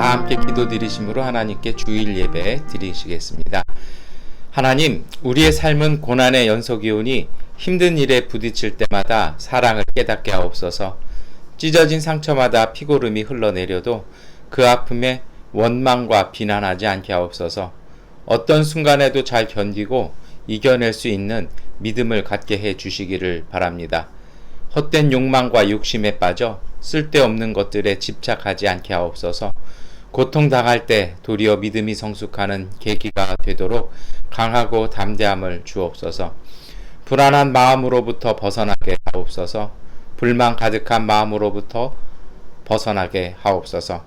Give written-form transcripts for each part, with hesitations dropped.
다 함께 기도 드리심으로 하나님께 주일 예배 드리시겠습니다. 하나님, 우리의 삶은 고난의 연속이오니 힘든 일에 부딪힐 때마다 사랑을 깨닫게 하옵소서. 찢어진 상처마다 피고름이 흘러내려도 그 아픔에 원망과 비난하지 않게 하옵소서. 어떤 순간에도 잘 견디고 이겨낼 수 있는 믿음을 갖게 해 주시기를 바랍니다. 헛된 욕망과 욕심에 빠져 쓸데없는 것들에 집착하지 않게 하옵소서. 고통당할 때 도리어 믿음이 성숙하는 계기가 되도록 강하고 담대함을 주옵소서. 불안한 마음으로부터 벗어나게 하옵소서. 불만 가득한 마음으로부터 벗어나게 하옵소서.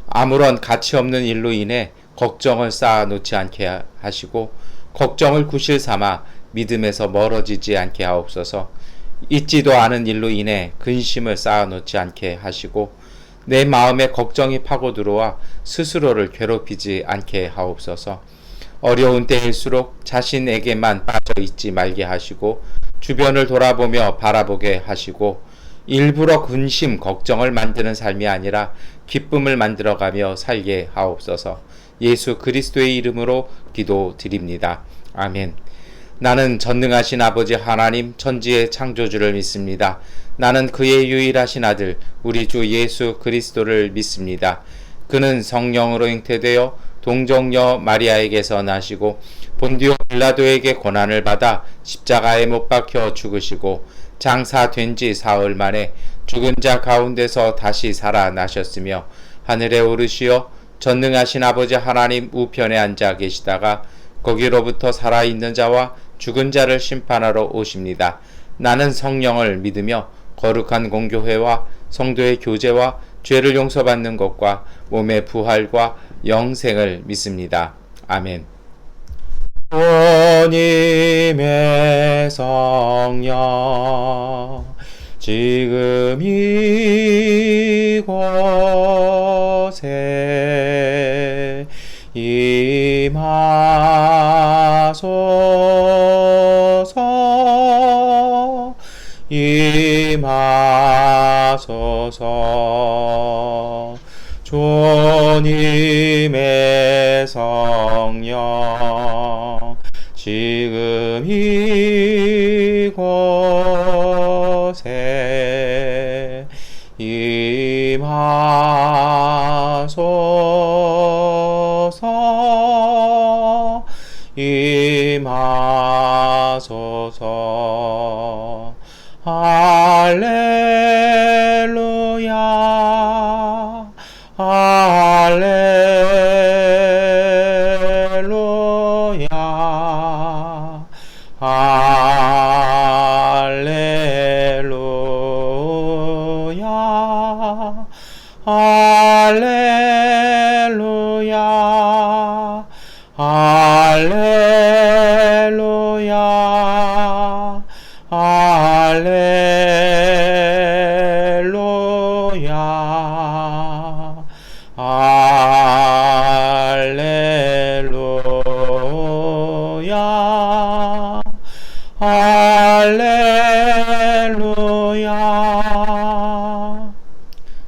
아무런 가치 없는 일로 인해 걱정을 쌓아 놓지 않게 하시고 걱정을 구실 삼아 믿음에서 멀어지지 않게 하옵소서. 있지도 않은 일로 인해 근심을 쌓아 놓지 않게 하시고 내 마음에 걱정이 파고 들어와 스스로를 괴롭히지 않게 하옵소서. 어려운 때일수록 자신에게만 빠져 있지 말게 하시고 주변을 돌아보며 바라보게 하시고 일부러 근심, 걱정을 만드는 삶이 아니라 기쁨을 만들어가며 살게 하옵소서. 예수 그리스도의 이름으로 기도드립니다. 아멘. 나는 전능하신 아버지 하나님 천지의 창조주를 믿습니다. 나는 그의 유일하신 아들 우리 주 예수 그리스도를 믿습니다. 그는 성령으로 잉태되어 동정녀 마리아에게서 나시고 본디오 빌라도에게 고난을 받아 십자가에 못 박혀 죽으시고 장사된 지 사흘 만에 죽은 자 가운데서 다시 살아나셨으며 하늘에 오르시어 전능하신 아버지 하나님 우편에 앉아 계시다가 거기로부터 살아있는 자와 죽은 자를 심판하러 오십니다. 나는 성령을 믿으며 거룩한 공교회와 성도의 교제와 죄를 용서받는 것과 몸의 부활과 영생을 믿습니다. 아멘. 주님의 성령 지금 이곳에 임하소서. 주님의 성령 지금 이곳에 임하소서. 할렐루야 할렐루야 할렐루야 할렐루야 할렐루야 할렐루야 할렐루야 할렐루야.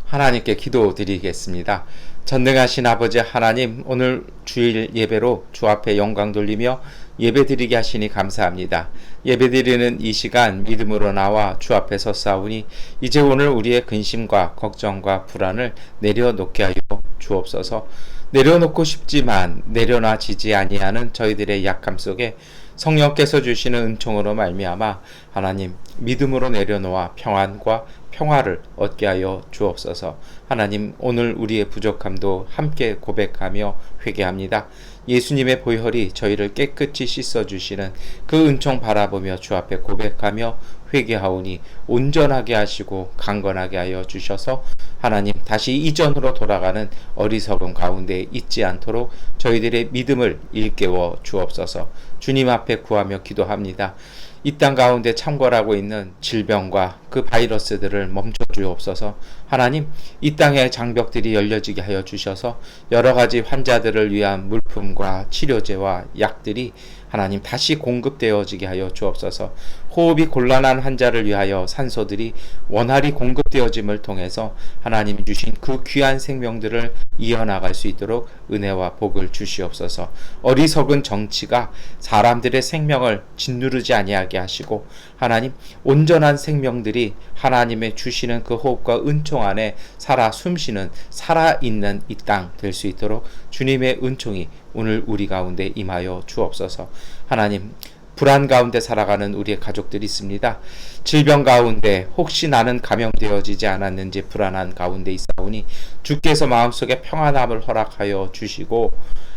하나님께 기도드리겠습니다. 전능하신 아버지 하나님, 오늘 주일 예배로 주 앞에 영광 돌리며 예배드리게 하시니 감사합니다. 예배드리는 이 시간 믿음으로 나와 주 앞에 섰사오니 이제 오늘 우리의 근심과 걱정과 불안을 내려놓게 하여 주옵소서. 내려놓고 싶지만 내려놔지지 아니하는 저희들의 약함 속에 성령께서 주시는 은총으로 말미암아 하나님 믿음으로 내려놓아 평안과 평화를 얻게 하여 주옵소서. 하나님, 오늘 우리의 부족함도 함께 고백하며 회개합니다. 예수님의 보혈이 저희를 깨끗이 씻어주시는 그 은총 바라보며 주 앞에 고백하며 회개하오니 온전하게 하시고 강건하게 하여 주셔서 하나님 다시 이전으로 돌아가는 어리석음 가운데 있지 않도록 저희들의 믿음을 일깨워 주옵소서. 주님 앞에 구하며 기도합니다. 이 땅 가운데 창궐하고 있는 질병과 그 바이러스들을 멈춰 주옵소서. 하나님, 이 땅의 장벽들이 열려지게 하여 주셔서 여러 가지 환자들을 위한 물품과 치료제와 약들이 하나님 다시 공급되어지게 하여 주옵소서. 호흡이 곤란한 환자를 위하여 산소들이 원활히 공급되어짐을 통해서 하나님이 주신 그 귀한 생명들을 이어나갈 수 있도록 은혜와 복을 주시옵소서. 어리석은 정치가 사람들의 생명을 짓누르지 아니하게 하시고 하나님 온전한 생명들이 하나님의 주시는 그 호흡과 은총 안에 살아 숨쉬는 살아있는 이 땅 될 수 있도록 주님의 은총이 오늘 우리 가운데 임하여 주옵소서. 하나님 불안 가운데 살아가는 우리의 가족들이 있습니다. 질병 가운데 혹시 나는 감염되어지지 않았는지 불안한 가운데 있사오니 주께서 마음속에 평안함을 허락하여 주시고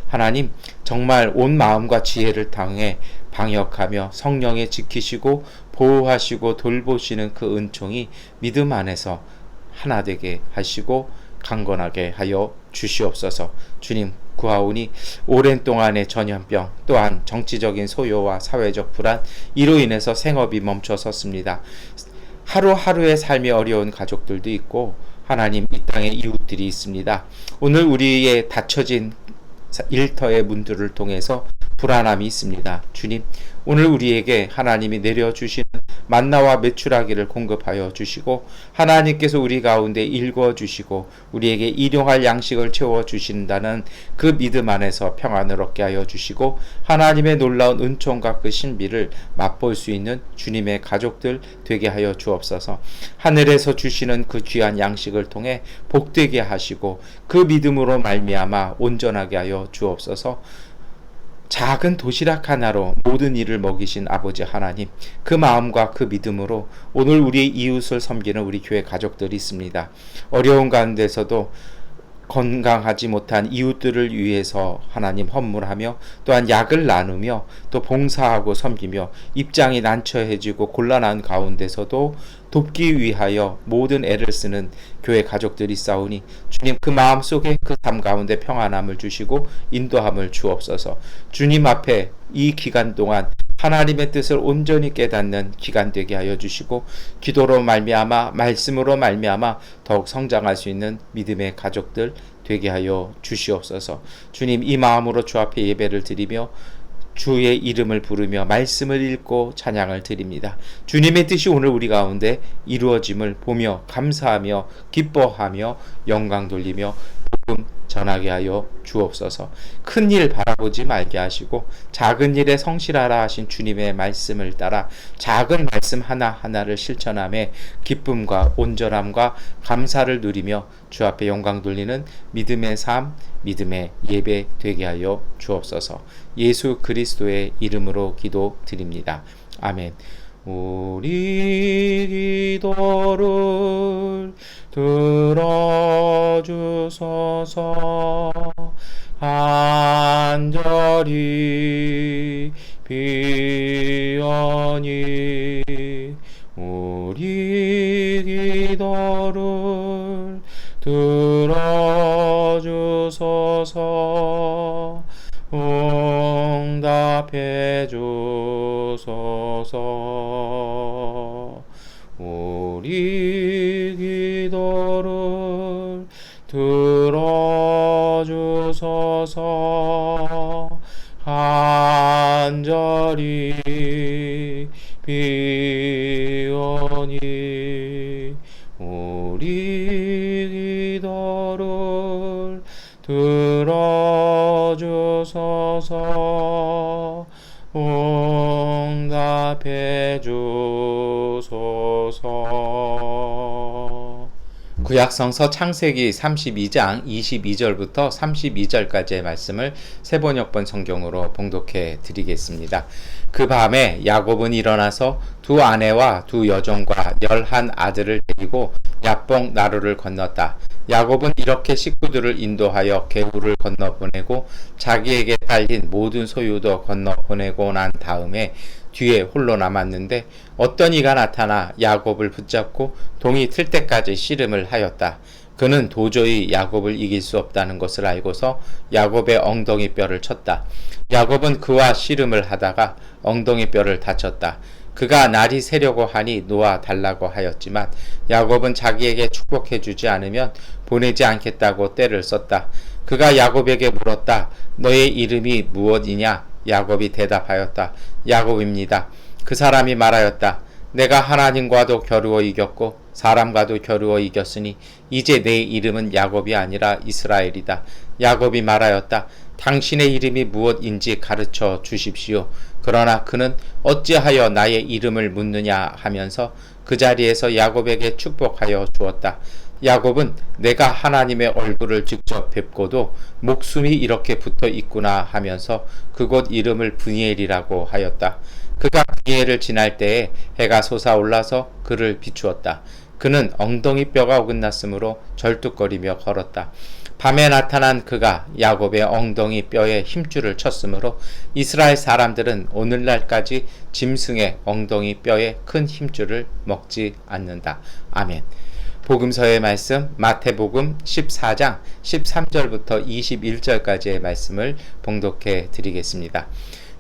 하나님 정말 온 마음과 지혜를 당해 방역하며 성령에 지키시고 보호하시고 돌보시는 그 은총이 믿음 안에서 하나 되게 하시고 강건하게 하여 주시옵소서. 주님 구하오니 오랜 동안의 전염병 또한 정치적인 소요와 사회적 불안 이로 인해서 생업이 멈춰섰습니다. 하루하루의 삶이 어려운 가족들도 있고 하나님 이 땅에 이웃들이 있습니다. 오늘 우리의 닫혀진 일터의 문들을 통해서 불안함이 있습니다. 주님 오늘 우리에게 하나님이 내려주시는 만나와 메추라기를 공급하여 주시고 하나님께서 우리 가운데 일궈주시고 우리에게 일용할 양식을 채워주신다는 그 믿음 안에서 평안을 얻게 하여 주시고 하나님의 놀라운 은총과 그 신비를 맛볼 수 있는 주님의 가족들 되게 하여 주옵소서. 하늘에서 주시는 그 귀한 양식을 통해 복되게 하시고 그 믿음으로 말미암아 온전하게 하여 주옵소서. 작은 도시락 하나로 모든 일을 먹이신 아버지 하나님, 그 마음과 그 믿음으로 오늘 우리의 이웃을 섬기는 우리 교회 가족들이 있습니다. 어려운 가운데서도 건강하지 못한 이웃들을 위해서 하나님 헌물하며 또한 약을 나누며 또 봉사하고 섬기며 입장이 난처해지고 곤란한 가운데서도 돕기 위하여 모든 애를 쓰는 교회 가족들이 싸우니 주님 그 마음속에 그 삶 가운데 평안함을 주시고 인도함을 주옵소서. 주님 앞에 이 기간 동안 하나님의 뜻을 온전히 깨닫는 기간 되게 하여 주시고 기도로 말미암아 말씀으로 말미암아 더욱 성장할 수 있는 믿음의 가족들 되게 하여 주시옵소서. 주님 이 마음으로 주 앞에 예배를 드리며 주의 이름을 부르며 말씀을 읽고 찬양을 드립니다. 주님의 뜻이 오늘 우리 가운데 이루어짐을 보며 감사하며 기뻐하며 영광 돌리며 복음 전하게 하여 주옵소서. 큰 일 바라보지 말게 하시고 작은 일에 성실하라 하신 주님의 말씀을 따라 작은 말씀 하나하나를 실천함에 기쁨과 온전함과 감사를 누리며 주 앞에 영광 돌리는 믿음의 삶, 믿음의 예배 되게 하여 주옵소서. 예수 그리스도의 이름으로 기도드립니다. 아멘. 우리 기도를 들어주소서. 간절히 비오니 우리 기도를 들어주소서. 응답해 주소서. 우리 기도를 들어주소서. 간절히 비오니 우리 기도를 들어주소서. 응답해 주소서. 구약성서 창세기 32장 22절부터 32절까지의 말씀을 세번역번 성경으로 봉독해 드리겠습니다. 그 밤에 야곱은 일어나서 두 아내와 두 여종과 11 아들을 데리고 야복 나루를 건넜다. 야곱은 이렇게 식구들을 인도하여 개울을 건너보내고 자기에게 달린 모든 소유도 건너보내고 난 다음에 뒤에 홀로 남았는데 어떤 이가 나타나 야곱을 붙잡고 동이 틀 때까지 씨름을 하였다. 그는 도저히 야곱을 이길 수 없다는 것을 알고서 야곱의 엉덩이 뼈를 쳤다. 야곱은 그와 씨름을 하다가 엉덩이 뼈를 다쳤다. 그가 날이 새려고 하니 놓아 달라고 하였지만 야곱은 자기에게 축복해 주지 않으면 보내지 않겠다고 떼를 썼다. 그가 야곱에게 물었다. 너의 이름이 무엇이냐? 야곱이 대답하였다. 야곱입니다. 그 사람이 말하였다. 내가 하나님과도 겨루어 이겼고 사람과도 겨루어 이겼으니 이제 내 이름은 야곱이 아니라 이스라엘이다. 야곱이 말하였다. 당신의 이름이 무엇인지 가르쳐 주십시오. 그러나 그는 어찌하여 나의 이름을 묻느냐 하면서 그 자리에서 야곱에게 축복하여 주었다. 야곱은 내가 하나님의 얼굴을 직접 뵙고도 목숨이 이렇게 붙어 있구나 하면서 그곳 이름을 브니엘이라고 하였다. 그가 브니엘을 지날 때에 해가 솟아올라서 그를 비추었다. 그는 엉덩이 뼈가 어긋났으므로 절뚝거리며 걸었다. 밤에 나타난 그가 야곱의 엉덩이 뼈에 힘줄을 쳤으므로 이스라엘 사람들은 오늘날까지 짐승의 엉덩이 뼈에 큰 힘줄을 먹지 않는다. 아멘. 복음서의 말씀 마태복음 14장 13절부터 21절까지의 말씀을 봉독해 드리겠습니다.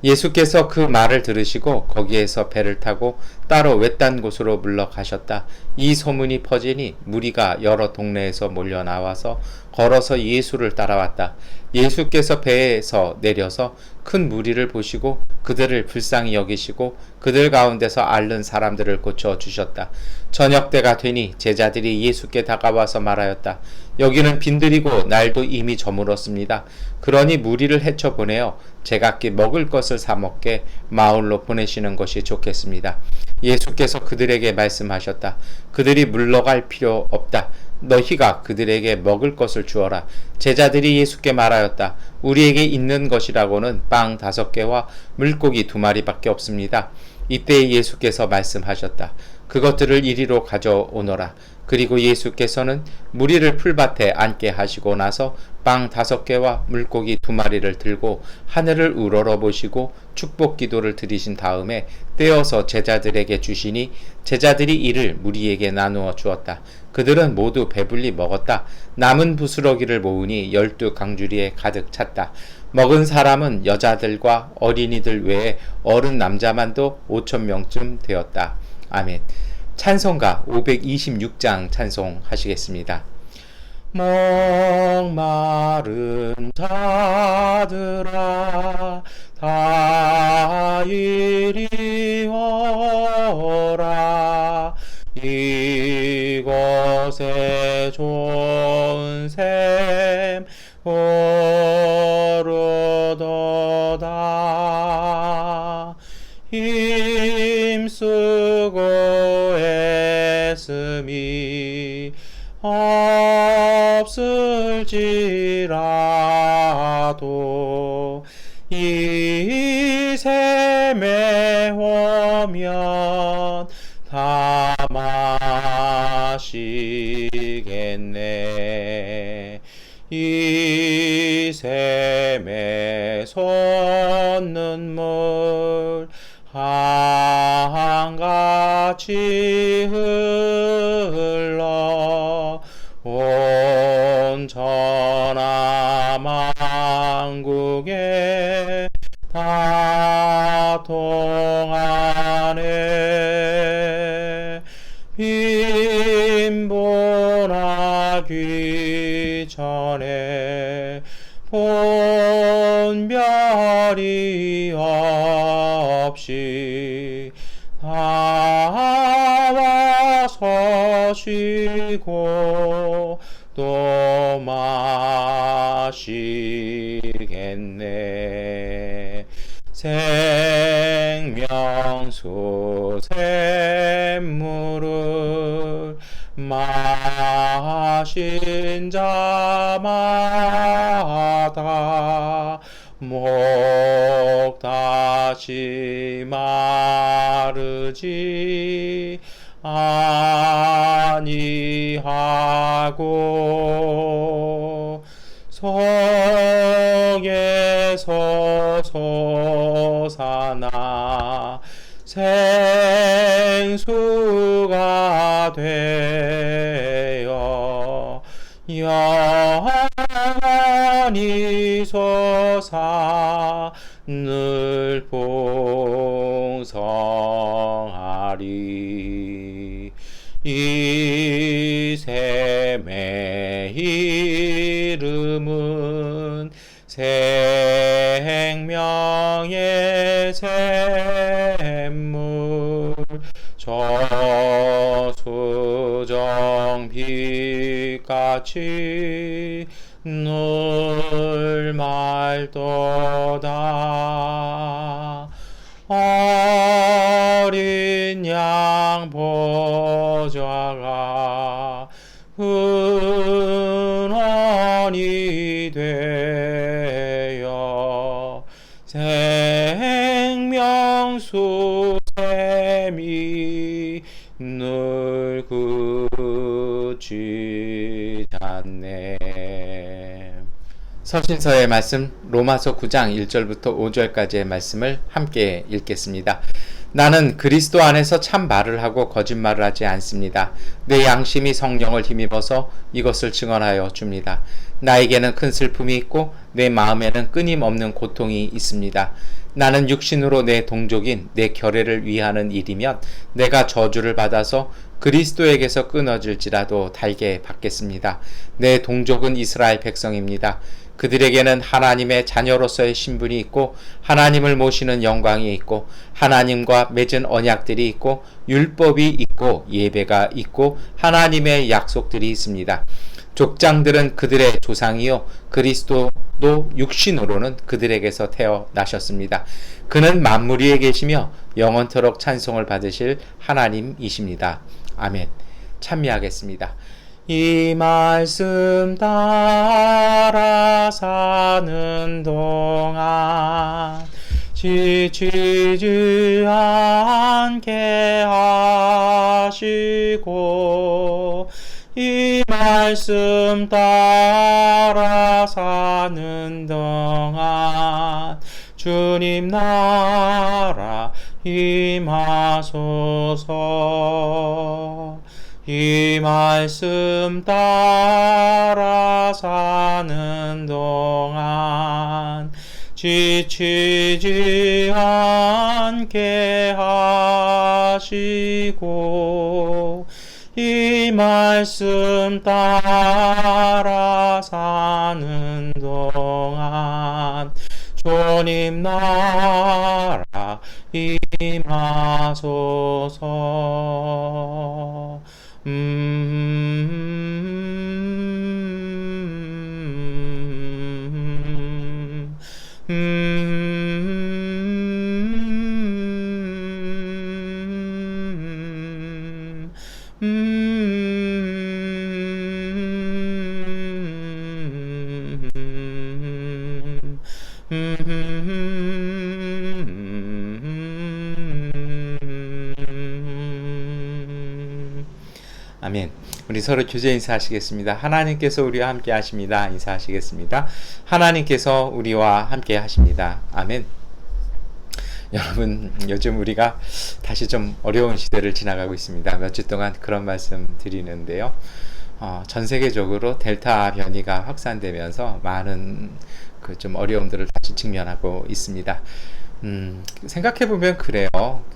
예수께서 그 말을 들으시고 거기에서 배를 타고 따로 외딴 곳으로 물러가셨다. 이 소문이 퍼지니 무리가 여러 동네에서 몰려 나와서 걸어서 예수를 따라왔다. 예수께서 배에서 내려서 큰 무리를 보시고 그들을 불쌍히 여기시고 그들 가운데서 앓는 사람들을 고쳐 주셨다. 저녁 때가 되니 제자들이 예수께 다가와서 말하였다. 여기는 빈들이고 날도 이미 저물었습니다. 그러니 무리를 헤쳐 보내어 제각기 먹을 것을 사 먹게 마을로 보내시는 것이 좋겠습니다. 예수께서 그들에게 말씀하셨다. 그들이 물러갈 필요 없다. 너희가 그들에게 먹을 것을 주어라. 제자들이 예수께 말하였다. 우리에게 있는 것이라고는 빵 5개와 물고기 2마리밖에 없습니다. 이때 예수께서 말씀하셨다. 그것들을 이리로 가져오너라. 그리고 예수께서는 무리를 풀밭에 앉게 하시고 나서 빵 5개와 물고기 2마리를 들고 하늘을 우러러 보시고 축복 기도를 드리신 다음에 떼어서 제자들에게 주시니 제자들이 이를 무리에게 나누어 주었다. 그들은 모두 배불리 먹었다. 남은 부스러기를 모으니 12강주리에 가득 찼다. 먹은 사람은 여자들과 어린이들 외에 어른 남자만도 5,000명쯤 되었다. 아멘. 찬송가 526장 찬송하시겠습니다. 목마른 자들아 다 이리 오라. 이곳에 좋은 샘 오르도다. 힘쓰고 애씀이 없을지라도 이 샘에 오면 다 마시겠네. 이 샘에 솟는 물 한같이 흘러 온 전하만국에 다 통하네. 빈곤하기 전에 본별이 없이 다 와서 쉬고 또 마시겠네. 생명수 샘물을 마신 자마다 목 다시 마르지 아니하고 속에서 솟아나 생수가 되어 영원히 솟아 늘 풍성하리. 이 샘의 이름은 생명의 샘물 저수정빛같이 늘 맑도다. 어린 양 보좌가 근원이 되어 생명수샘이 늘 그치지 않네. 서신서의 말씀 로마서 9장 1절부터 5절까지의 말씀을 함께 읽겠습니다. 나는 그리스도 안에서 참 말을 하고 거짓말을 하지 않습니다. 내 양심이 성령을 힘입어서 이것을 증언하여 줍니다. 나에게는 큰 슬픔이 있고 내 마음에는 끊임없는 고통이 있습니다. 나는 육신으로 내 동족인 내 결례를 위하는 일이면 내가 저주를 받아서 그리스도에게서 끊어질지라도 달게 받겠습니다. 내 동족은 이스라엘 백성입니다. 그들에게는 하나님의 자녀로서의 신분이 있고 하나님을 모시는 영광이 있고 하나님과 맺은 언약들이 있고 율법이 있고 예배가 있고 하나님의 약속들이 있습니다. 족장들은 그들의 조상이요 그리스도도 육신으로는 그들에게서 태어나셨습니다. 그는 만물 위에 계시며 영원토록 찬송을 받으실 하나님이십니다. 아멘. 찬미하겠습니다. 이 말씀 따라 사는 동안 지치지 않게 하시고 이 말씀 따라 사는 동안 주님 나라 임하소서. 이 말씀 따라 사는 동안 지치지 않게 하시고 이 말씀 따라 사는 동안 주님 나라 임하소서. 아멘. 우리 서로 교제 인사하시겠습니다. 하나님께서 우리와 함께 하십니다. 인사하시겠습니다. 하나님께서 우리와 함께 하십니다. 아멘. 여러분, 요즘 우리가 다시 좀 어려운 시대를 지나가고 있습니다. 몇 주 동안 그런 말씀 드리는데요. 전 세계적으로 델타 변이가 확산되면서 많은 그 좀 어려움들을 다시 직면하고 있습니다. 생각해보면 그래요.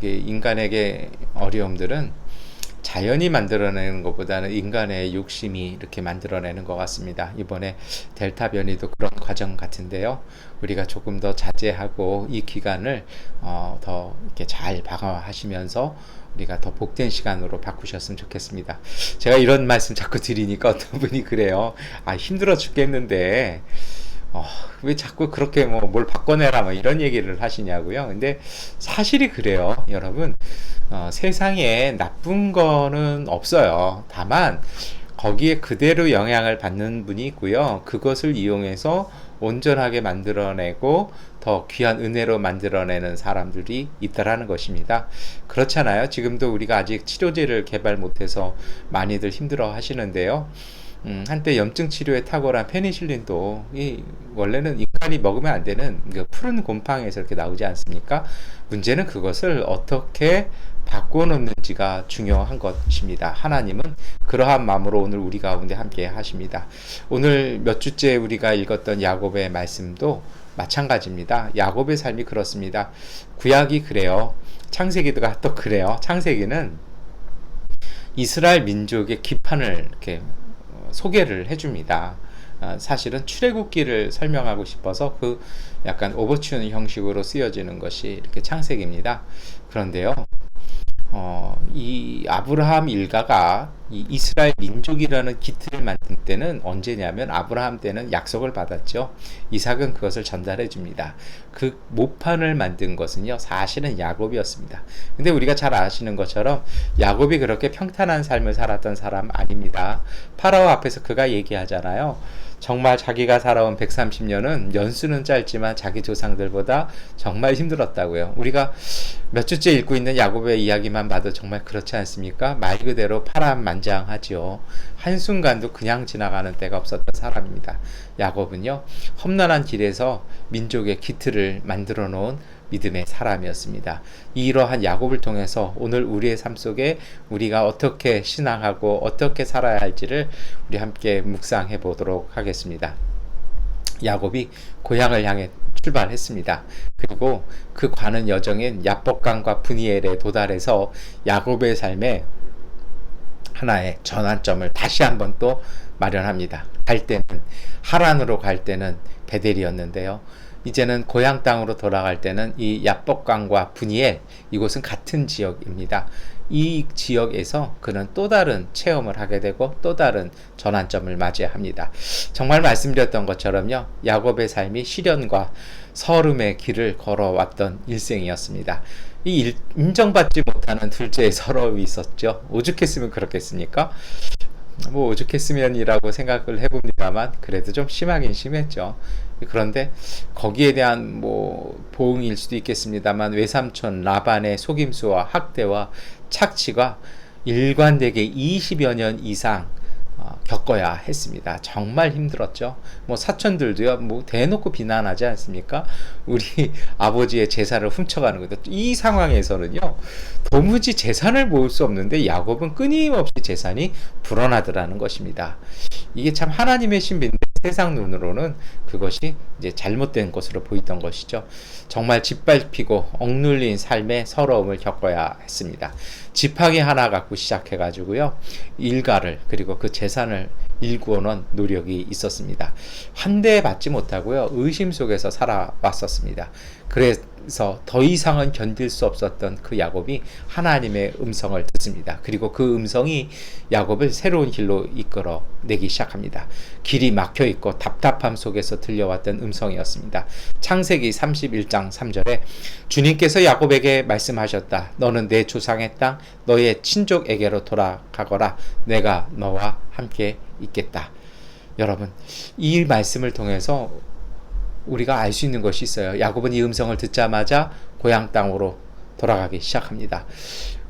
인간에게 어려움들은 자연이 만들어내는 것보다는 인간의 욕심이 이렇게 만들어내는 것 같습니다. 이번에 델타 변이도 그런 과정 같은데요. 우리가 조금 더 자제하고 이 기간을 더 이렇게 잘 방어하시면서 우리가 더 복된 시간으로 바꾸셨으면 좋겠습니다. 제가 이런 말씀 자꾸 드리니까 어떤 분이 그래요. 힘들어 죽겠는데 왜 자꾸 그렇게 뭘 바꿔내라 이런 얘기를 하시냐고요. 근데 사실이 그래요, 여러분. 세상에 나쁜 거는 없어요. 다만 거기에 그대로 영향을 받는 분이 있고요. 그것을 이용해서 온전하게 만들어내고 더 귀한 은혜로 만들어내는 사람들이 있다라는 것입니다. 그렇잖아요. 지금도 우리가 아직 치료제를 개발 못해서 많이들 힘들어 하시는데요. 한때 염증 치료에 탁월한 페니실린도 원래는 인간이 먹으면 안 되는 푸른 곰팡이에서 이렇게 나오지 않습니까? 문제는 그것을 어떻게 바꿔놓는지가 중요한 것입니다. 하나님은 그러한 마음으로 오늘 우리 가운데 함께 하십니다. 오늘 몇 주째 우리가 읽었던 야곱의 말씀도 마찬가지입니다. 야곱의 삶이 그렇습니다. 구약이 그래요. 창세기가 또 그래요. 창세기는 이스라엘 민족의 기판을 이렇게 소개를 해줍니다. 사실은 출애굽기를 설명하고 싶어서 그 약간 오버튠 형식으로 쓰여지는 것이 이렇게 창세기입니다. 그런데요, 이 아브라함 일가가 이 이스라엘 민족이라는 기틀을 만든 때는 언제냐면 아브라함 때는 약속을 받았죠. 이삭은 그것을 전달해 줍니다. 그 모판을 만든 것은요, 사실은 야곱이었습니다. 근데 우리가 잘 아시는 것처럼 야곱이 그렇게 평탄한 삶을 살았던 사람 아닙니다. 파라오 앞에서 그가 얘기하잖아요. 정말 자기가 살아온 130년은 연수는 짧지만 자기 조상들보다 정말 힘들었다고요. 우리가 몇 주째 읽고 있는 야곱의 이야기만 봐도 정말 그렇지 않습니까? 말 그대로 파란만장하지요. 한순간도 그냥 지나가는 때가 없었던 사람입니다. 야곱은요, 험난한 길에서 민족의 기틀을 만들어 놓은 믿음의 사람이었습니다. 이러한 야곱을 통해서 오늘 우리의 삶 속에 우리가 어떻게 신앙하고 어떻게 살아야 할지를 우리 함께 묵상해 보도록 하겠습니다. 야곱이 고향을 향해 출발했습니다. 그리고 그 가는 여정인 야복강과 브니엘에 도달해서 야곱의 삶에 하나의 전환점을 다시 한번 또 마련합니다. 갈 때는 하란으로 갈 때는 베델이었는데요. 이제는 고향 땅으로 돌아갈 때는 이 야복강과 브니엘, 이곳은 같은 지역입니다. 이 지역에서 그는 또 다른 체험을 하게 되고 또 다른 전환점을 맞이합니다. 정말 말씀드렸던 것처럼요, 야곱의 삶이 시련과 서름의 길을 걸어왔던 일생이었습니다. 이 인정받지 못하는 둘째의 서러움이 있었죠. 오죽했으면 그렇겠습니까? 뭐 오죽했으면이라고 생각을 해봅니다만 그래도 좀 심하긴 심했죠. 그런데 거기에 대한 뭐 보응일 수도 있겠습니다만 외삼촌 라반의 속임수와 학대와 착취가 일관되게 20여 년 이상 겪어야 했습니다. 정말 힘들었죠. 뭐 사촌들도요, 뭐 대놓고 비난하지 않습니까? 우리 아버지의 재산을 훔쳐가는 거죠. 이 상황에서는요, 도무지 재산을 모을 수 없는데 야곱은 끊임없이 재산이 불어나더라는 것입니다. 이게 참 하나님의 신비인데 세상 눈으로는 그것이 이제 잘못된 것으로 보이던 것이죠. 정말 짓밟히고 억눌린 삶의 서러움을 겪어야 했습니다. 지팡이 하나 갖고 시작해가지고요, 일가를 그리고 그 재산을 일구어 놓은 노력이 있었습니다. 환대받지 못하고요, 의심 속에서 살아왔었습니다. 그래서 더 이상은 견딜 수 없었던 그 야곱이 하나님의 음성을 듣습니다. 그리고 그 음성이 야곱을 새로운 길로 이끌어 내기 시작합니다. 길이 막혀 있고 답답함 속에서 들려왔던 음성이었습니다. 창세기 31장 3절에 주님께서 야곱에게 말씀하셨다. 너는 내 조상의 땅 너의 친족에게로 돌아가거라. 내가 너와 함께 있겠다. 여러분, 이 말씀을 통해서 우리가 알 수 있는 것이 있어요. 야곱은 이 음성을 듣자마자 고향 땅으로 돌아가기 시작합니다.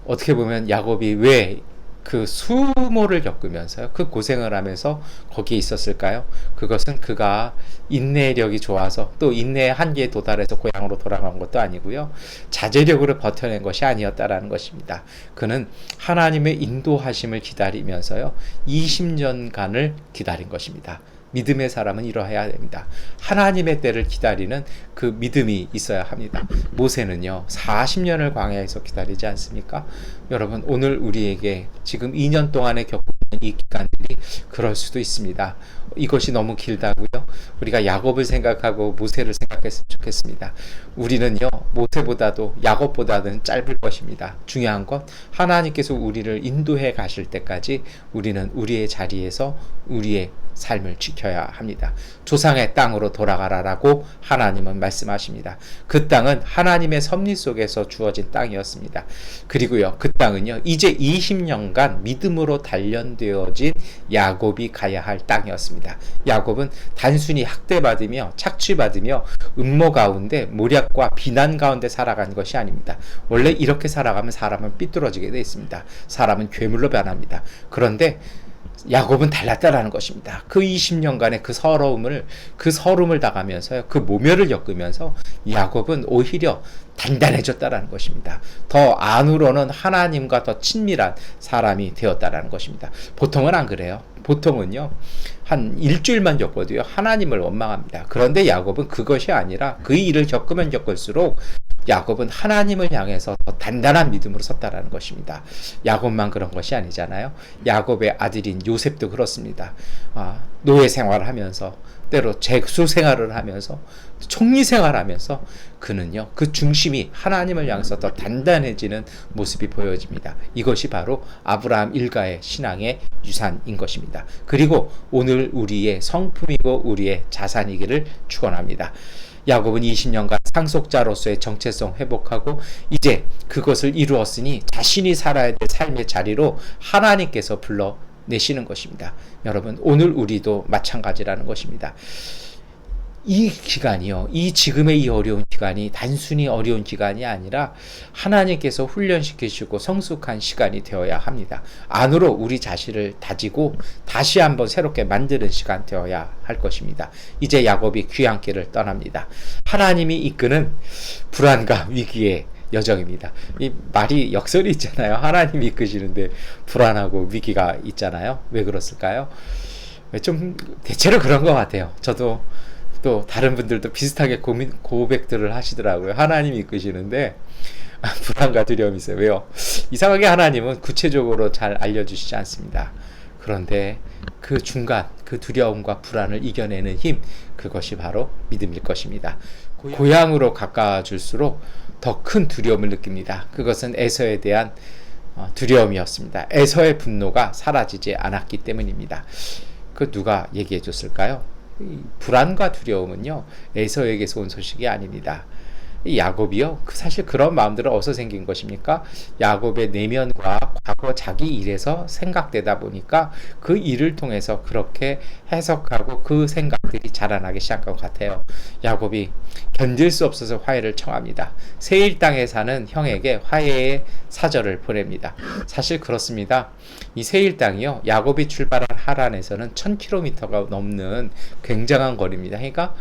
어떻게 보면 야곱이 왜 그 수모를 겪으면서요, 그 고생을 하면서 거기에 있었을까요? 그것은 그가 인내력이 좋아서 또 인내의 한계에 도달해서 고향으로 돌아간 것도 아니고요, 자제력으로 버텨낸 것이 아니었다라는 것입니다. 그는 하나님의 인도하심을 기다리면서요, 20년간을 기다린 것입니다. 믿음의 사람은 이러해야 됩니다. 하나님의 때를 기다리는 그 믿음이 있어야 합니다. 모세는요, 40년을 광야에서 기다리지 않습니까? 여러분, 오늘 우리에게 지금 2년 동안에 겪고 있는 이 기간들이 그럴 수도 있습니다. 이것이 너무 길다고요? 우리가 야곱을 생각하고 모세를 생각했으면 좋겠습니다. 우리는요, 모세보다도 야곱보다는 짧을 것입니다. 중요한 건 하나님께서 우리를 인도해 가실 때까지 우리는 우리의 자리에서 우리의 삶을 지켜야 합니다. 조상의 땅으로 돌아가라라고 하나님은 말씀하십니다. 그 땅은 하나님의 섭리 속에서 주어진 땅이었습니다. 그리고요, 그 땅은요, 이제 20년간 믿음으로 단련되어진 야곱이 가야 할 땅이었습니다. 야곱은 단순히 학대받으며 착취받으며 음모 가운데 모략과 비난 가운데 살아간 것이 아닙니다. 원래 이렇게 살아가면 사람은 삐뚤어지게 되어 있습니다. 사람은 괴물로 변합니다. 그런데 야곱은 달랐다라는 것입니다. 그 20년간의 그 서름을 당하면서요, 그 모멸을 겪으면서 야곱은 오히려 단단해졌다라는 것입니다. 더 안으로는 하나님과 더 친밀한 사람이 되었다라는 것입니다. 보통은 안 그래요. 보통은요, 한 일주일만 겪어도요, 하나님을 원망합니다. 그런데 야곱은 그것이 아니라 그 일을 겪으면 겪을수록 야곱은 하나님을 향해서 더 단단한 믿음으로 섰다라는 것입니다. 야곱만 그런 것이 아니잖아요. 야곱의 아들인 요셉도 그렇습니다. 노예 생활을 하면서, 때로 재수 생활을 하면서, 총리 생활을 하면서 그는요, 그 중심이 하나님을 향해서 더 단단해지는 모습이 보여집니다. 이것이 바로 아브라함 일가의 신앙의 유산인 것입니다. 그리고 오늘 우리의 성품이고 우리의 자산이기를 축원합니다. 야곱은 20년간 상속자로서의 정체성 회복하고 이제 그것을 이루었으니 자신이 살아야 될 삶의 자리로 하나님께서 불러내시는 것입니다. 여러분, 오늘 우리도 마찬가지라는 것입니다. 이 기간이요, 이 지금의 이 어려운 기간이 단순히 어려운 기간이 아니라 하나님께서 훈련시키시고 성숙한 시간이 되어야 합니다. 안으로 우리 자신을 다지고 다시 한번 새롭게 만드는 시간 되어야 할 것입니다. 이제 야곱이 귀향길을 떠납니다. 하나님이 이끄는 불안과 위기의 여정입니다. 이 말이 역설이 있잖아요. 하나님이 이끄시는데 불안하고 위기가 있잖아요. 왜 그렇을까요? 좀 대체로 그런 것 같아요. 저도 또 다른 분들도 비슷하게 고백들을 하시더라고요. 하나님이 이끄시는데 불안과 두려움이 있어요. 왜요? 이상하게 하나님은 구체적으로 잘 알려주시지 않습니다. 그런데 그 중간, 그 두려움과 불안을 이겨내는 힘, 그것이 바로 믿음일 것입니다. 고향으로 가까워질수록 더 큰 두려움을 느낍니다. 그것은 에서에 대한 두려움이었습니다. 에서의 분노가 사라지지 않았기 때문입니다. 그 누가 얘기해 줬을까요? 불안과 두려움은요, 에서에게서 온 소식이 아닙니다. 야곱이요, 사실 그런 마음들은 어디서 생긴 것입니까? 야곱의 내면과 과거 자기 일에서 생각되다 보니까 그 일을 통해서 그렇게 해석하고 그 생각들이 자라나기 시작한 것 같아요. 야곱이 견딜 수 없어서 화해를 청합니다. 세일 땅에 사는 형에게 화해의 사절을 보냅니다. 사실 그렇습니다. 이 세일 땅이요, 야곱이 출발한 하란에서는 1000km가 넘는 굉장한 거리입니다. 그러니까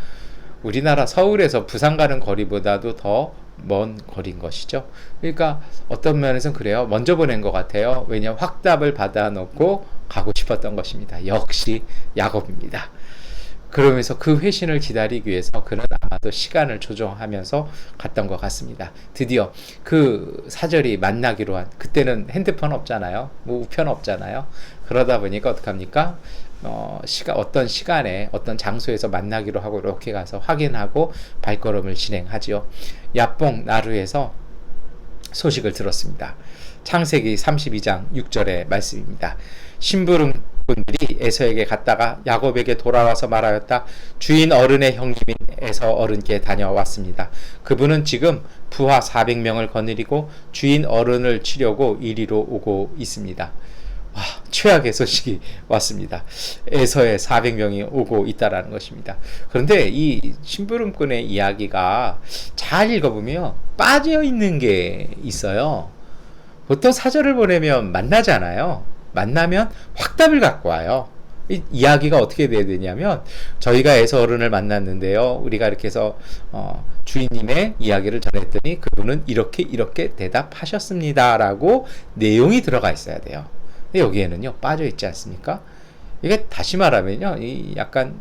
우리나라 서울에서 부산 가는 거리보다도 더 먼 거리인 것이죠. 그러니까 어떤 면에서는 그래요. 먼저 보낸 것 같아요. 왜냐하면 확답을 받아놓고 가고 싶었던 것입니다. 역시 야곱입니다. 그러면서 그 회신을 기다리기 위해서 그는 아마도 시간을 조정하면서 갔던 것 같습니다. 드디어 그 사절이 만나기로 한, 그때는 핸드폰 없잖아요. 뭐 우편 없잖아요. 그러다 보니까 어떡합니까? 어떤 시간에 어떤 장소에서 만나기로 하고 이렇게 가서 확인하고 발걸음을 진행하지요. 야뽕 나루에서 소식을 들었습니다. 창세기 32장 6절의 말씀입니다. 심부름꾼들이 에서에게 갔다가 야곱에게 돌아와서 말하였다. 주인 어른의 형님인 에서 어른께 다녀왔습니다. 그분은 지금 부하 400명을 거느리고 주인 어른을 치려고 이리로 오고 있습니다. 와, 최악의 소식이 왔습니다. 에서에 400명이 오고 있다라는 것입니다. 그런데 이 심부름꾼의 이야기가 잘 읽어보면 빠져 있는 게 있어요. 보통 사절을 보내면 만나잖아요. 만나면 확답을 갖고 와요. 이 이야기가 어떻게 돼야 되냐면, 저희가 에서 어른을 만났는데요, 우리가 이렇게 해서 주인님의 이야기를 전했더니 그분은 이렇게 대답하셨습니다 라고 내용이 들어가 있어야 돼요. 근데 여기에는요 빠져 있지 않습니까? 이게 다시 말하면요, 이 약간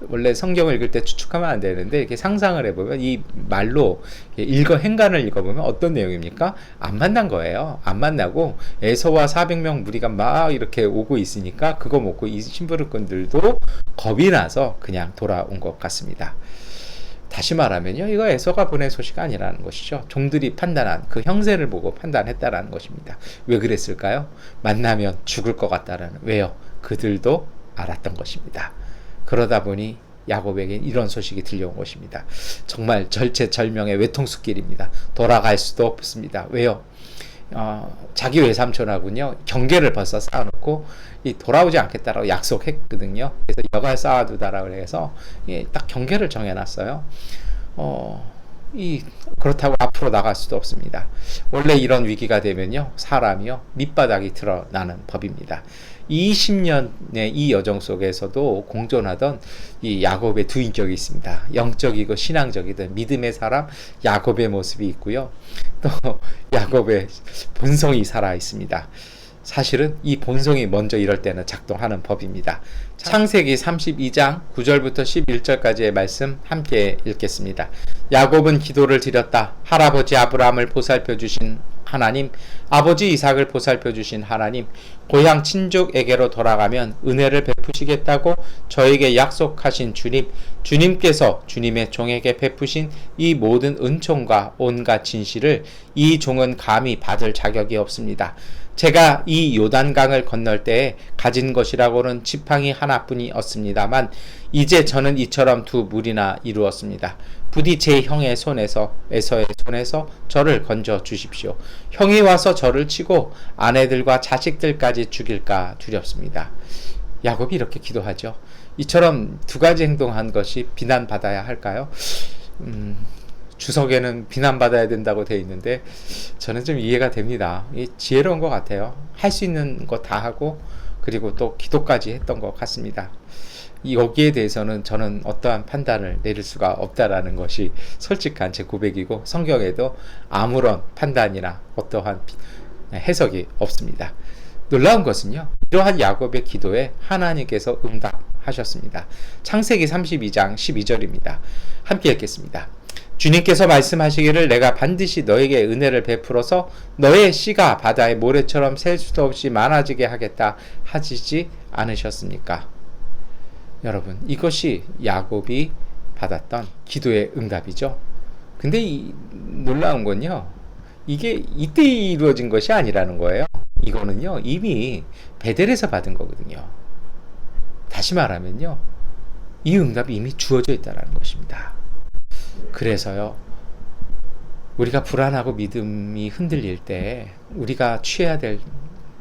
원래 성경을 읽을 때 추측하면 안 되는데 이렇게 상상을 해보면, 이 말로 행간을 읽어보면 어떤 내용입니까? 안 만난 거예요. 안 만나고 에서와 400명 무리가 막 이렇게 오고 있으니까 그거 먹고 이 심부름꾼들도 겁이 나서 그냥 돌아온 것 같습니다. 다시 말하면요, 이거 에서가 보낸 소식이 아니라는 것이죠. 종들이 판단한 그 형세를 보고 판단했다라는 것입니다. 왜 그랬을까요? 만나면 죽을 것 같다라는. 왜요? 그들도 알았던 것입니다. 그러다 보니 야곱에게 이런 소식이 들려온 것입니다. 정말 절체절명의 외통수길입니다. 돌아갈 수도 없습니다. 왜요? 자기 외삼촌하고는요 경계를 벌써 쌓아놓고 돌아오지 않겠다라고 약속했거든요. 그래서 여갈 쌓아두다라고 해서 딱 경계를 정해놨어요. 그렇다고 앞으로 나갈 수도 없습니다. 원래 이런 위기가 되면요, 사람이요 밑바닥이 드러나는 법입니다. 20년의 이 여정 속에서도 공존하던 이 야곱의 두 인격이 있습니다. 영적이고 신앙적이든 믿음의 사람 야곱의 모습이 있고요, 또 야곱의 본성이 살아 있습니다. 사실은 이 본성이 먼저 이럴 때는 작동하는 법입니다. 창세기 32장 9절부터 11절까지의 말씀 함께 읽겠습니다. 야곱은 기도를 드렸다. 할아버지 아브라함을 보살펴 주신 하나님, 아버지 이삭을 보살펴 주신 하나님, 고향 친족에게로 돌아가면 은혜를 베푸시겠다고 저에게 약속하신 주님, 주님께서 주님의 종에게 베푸신 이 모든 은총과 온갖 진실을 이 종은 감히 받을 자격이 없습니다. 제가 이 요단강을 건널 때에 가진 것이라고는 지팡이 하나뿐이었습니다만 이제 저는 이처럼 두 무리나 이루었습니다. 부디 제 형의 손에서 에서의 손에서 저를 건져 주십시오. 형이 와서 저를 치고 아내들과 자식들까지 죽일까 두렵습니다. 야곱이 이렇게 기도하죠. 이처럼 두 가지 행동한 것이 비난받아야 할까요? 주석에는 비난받아야 된다고 되어 있는데 저는 좀 이해가 됩니다. 지혜로운 것 같아요. 할 수 있는 거 다 하고 그리고 또 기도까지 했던 것 같습니다. 여기에 대해서는 저는 어떠한 판단을 내릴 수가 없다라는 것이 솔직한 제 고백이고 성경에도 아무런 판단이나 어떠한 해석이 없습니다. 놀라운 것은요, 이러한 야곱의 기도에 하나님께서 응답하셨습니다. 창세기 32장 12절입니다. 함께 읽겠습니다. 주님께서 말씀하시기를 내가 반드시 너에게 은혜를 베풀어서 너의 씨가 바다의 모래처럼 셀 수도 없이 많아지게 하겠다 하시지 않으셨습니까? 여러분, 이것이 야곱이 받았던 기도의 응답이죠. 근데 놀라운 건요, 이게 이때 이루어진 것이 아니라는 거예요. 이거는요, 이미 베델에서 받은 거거든요. 다시 말하면요, 이 응답이 이미 주어져 있다는 것입니다. 그래서요, 우리가 불안하고 믿음이 흔들릴 때 우리가 취해야 될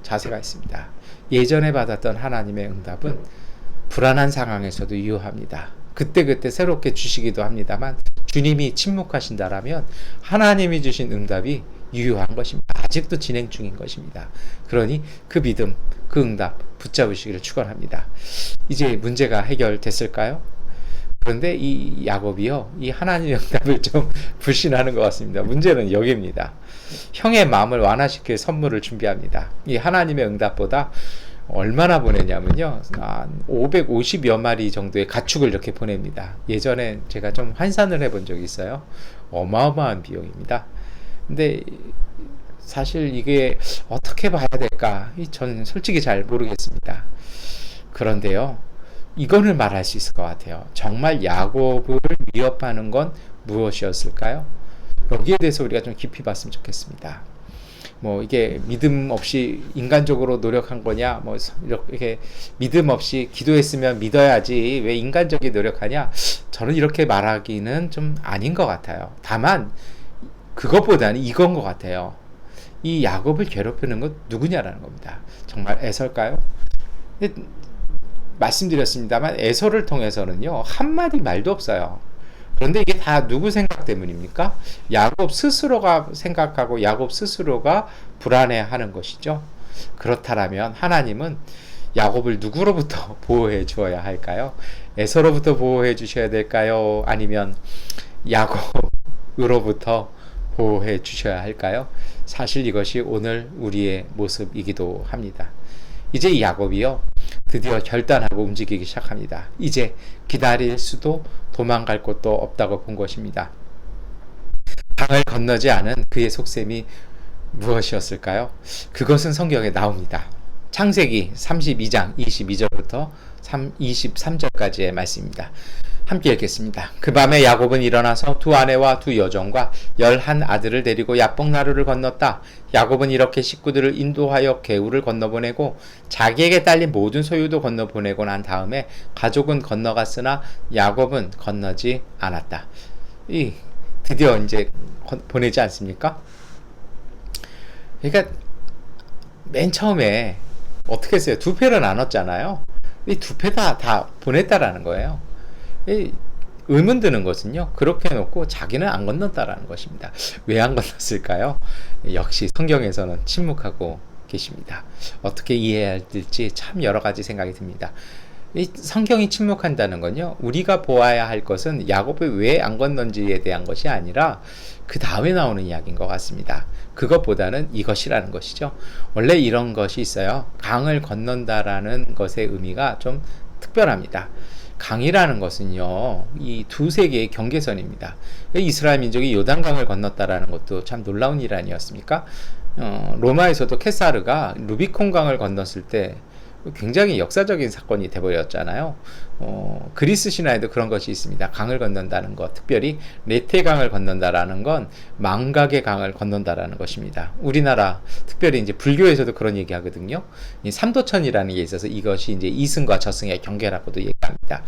자세가 있습니다. 예전에 받았던 하나님의 응답은 불안한 상황에서도 유효합니다. 그때그때 새롭게 주시기도 합니다만 주님이 침묵하신다라면 하나님이 주신 응답이 유효한 것입니다. 아직도 진행 중인 것입니다. 그러니 그 믿음, 그 응답 붙잡으시기를 축원합니다. 이제 문제가 해결됐을까요? 그런데 이 야곱이요, 이 하나님의 응답을 좀 불신하는 것 같습니다. 문제는 여기입니다. 형의 마음을 완화시킬 선물을 준비합니다. 이 하나님의 응답보다 얼마나 보내냐면요, 550여 마리 정도의 가축을 이렇게 보냅니다. 예전에 제가 좀 환산을 해본 적이 있어요. 어마어마한 비용입니다. 근데 사실 이게 어떻게 봐야 될까? 전 솔직히 잘 모르겠습니다. 그런데요, 이거는 말할 수 있을 것 같아요. 정말 야곱을 위협하는 건 무엇이었을까요? 여기에 대해서 우리가 좀 깊이 봤으면 좋겠습니다. 이게 믿음 없이 인간적으로 노력한 거냐, 이렇게 믿음 없이 기도했으면 믿어야지 왜 인간적인 노력하냐, 저는 이렇게 말하기는 좀 아닌 것 같아요. 다만 그것보다는 이건 것 같아요. 이 야곱을 괴롭히는 건 누구냐라는 겁니다. 정말 에서일까요? 말씀드렸습니다만 에서를 통해서는요, 한마디 말도 없어요. 그런데 이게 다 누구 생각 때문입니까? 야곱 스스로가 생각하고 야곱 스스로가 불안해하는 것이죠. 그렇다면 하나님은 야곱을 누구로부터 보호해 주어야 할까요? 에서로부터 보호해 주셔야 될까요? 아니면 야곱으로부터 보호해 주셔야 할까요? 사실 이것이 오늘 우리의 모습이기도 합니다. 이제 이 야곱이요, 드디어 결단하고 움직이기 시작합니다. 이제 기다릴 수도 도망갈 곳도 없다고 본 것입니다. 강을 건너지 않은 그의 속셈이 무엇이었을까요? 그것은 성경에 나옵니다. 창세기 32장 22절부터 23절까지의 말씀입니다. 함께 읽겠습니다. 그 밤에 야곱은 일어나서 두 아내와 두 여종과 11 아들을 데리고 야복나루를 건넜다. 야곱은 이렇게 식구들을 인도하여 개울을 건너보내고 자기에게 딸린 모든 소유도 건너보내고 난 다음에 가족은 건너갔으나 야곱은 건너지 않았다. 드디어 이제 보내지 않습니까? 그러니까 맨 처음에 어떻게 했어요? 두 패를 나눴잖아요. 이 두 패 다 보냈다라는 거예요. 의문 드는 것은요, 그렇게 해놓고 자기는 안 건넜다라는 것입니다. 왜 안 건넜을까요? 역시 성경에서는 침묵하고 계십니다. 어떻게 이해해야 될지 참 여러 가지 생각이 듭니다. 이 성경이 침묵한다는 건요, 우리가 보아야 할 것은 야곱이 왜 안 건넌지에 대한 것이 아니라 그 다음에 나오는 이야기인 것 같습니다. 그것보다는 이것이라는 것이죠. 원래 이런 것이 있어요. 강을 건넌다라는 것의 의미가 좀 특별합니다. 강이라는 것은요, 이 두세 개의 경계선입니다. 이스라엘 민족이 요단강을 건넜다라는 것도 참 놀라운 일 아니었습니까? 로마에서도 케사르가 루비콘강을 건넜을 때 굉장히 역사적인 사건이 돼버렸잖아요. 그리스 신화에도 그런 것이 있습니다. 강을 건넌다는 것, 특별히 레테강을 건넌다라는 건 망각의 강을 건넌다라는 것입니다. 우리나라 특별히 이제 불교에서도 그런 얘기하거든요. 이 삼도천이라는 게 있어서 이것이 이제 이승과 저승의 경계라고도 얘기합니다.